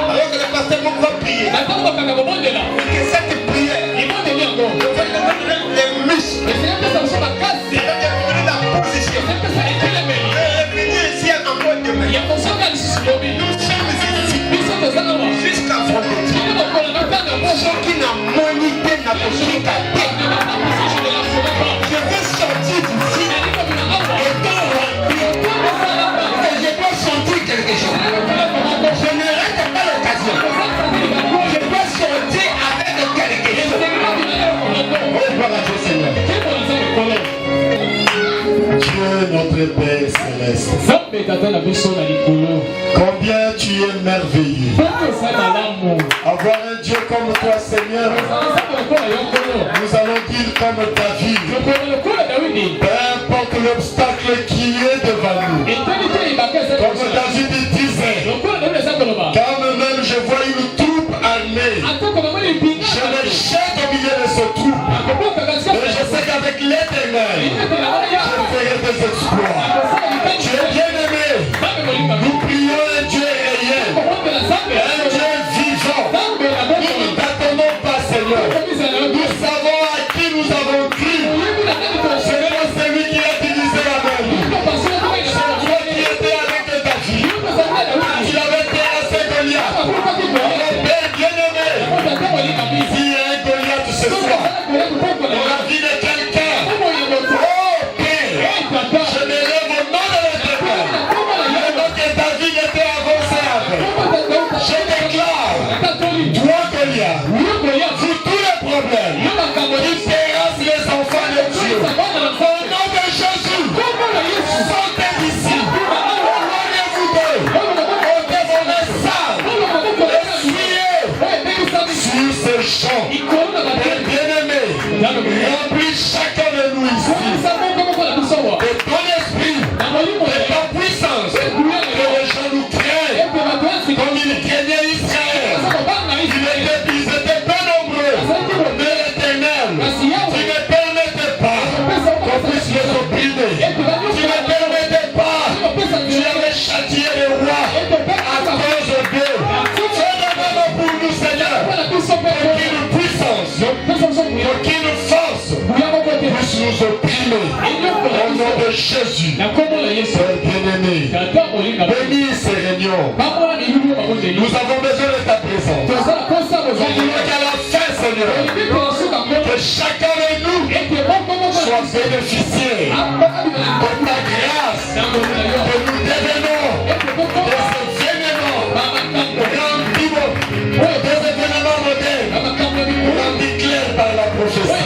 Alors que le pasteur va prier, que cette prière, les muscles, la position, revenir ici encore demain. Nous sommes ici jusqu'à vendredi. Ceux qui n'ont monité n'a pas je veux sortir d'ici et t'en remplir. Je dois sentir quelque chose. Je ne rate pas l'occasion. Je dois sortir avec quelque chose. Oh, gloire à Dieu, Seigneur. Dieu, notre Père céleste. Combien tu es merveilleux. Avoir un Dieu comme toi, Seigneur. Nous allons dire comme David. Peu importe l'obstacle qui est devant nous. Comme David disait, quand même je vois une troupe armée, je me jette au milieu de
Jésus, Père bien-aimé, bénis ces réunions. Nous avons besoin de ta présence. Nous voulons qu'à la fin, Seigneur, que chacun de nous soit bénéficié de ta grâce, que nous devenons des événements modernes, rendus clairs par la prophétie.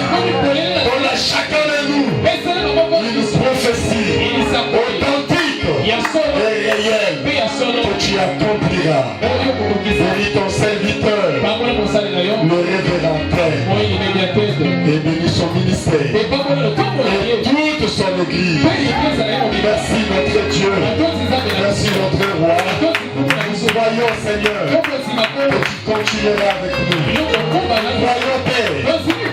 On a chacun de nous une prophétie authentique et réelle que tu accompliras. Bénis ton serviteur, le révérend Père, et bénis son ministère et toute son église. Merci notre Dieu, merci notre roi. Nous voyons, Seigneur, que tu continueras avec nous. Voyons, Père,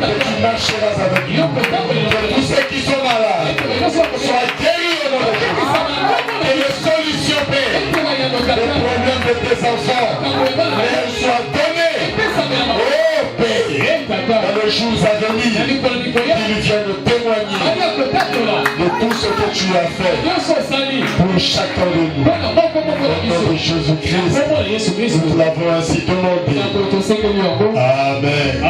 que tu marcheras avec nous. Que tous ceux qui sont malades soient guéris au nom de Jésus. Et les solutions, Père, les problèmes de tes enfants, leur soient donnés. Oh, Père, dans les jours à venir, qu'ils viennent témoigner de tout ce que tu as fait pour chacun de nous. Au nom de Jésus-Christ, nous l'avons ainsi demandé. Amen.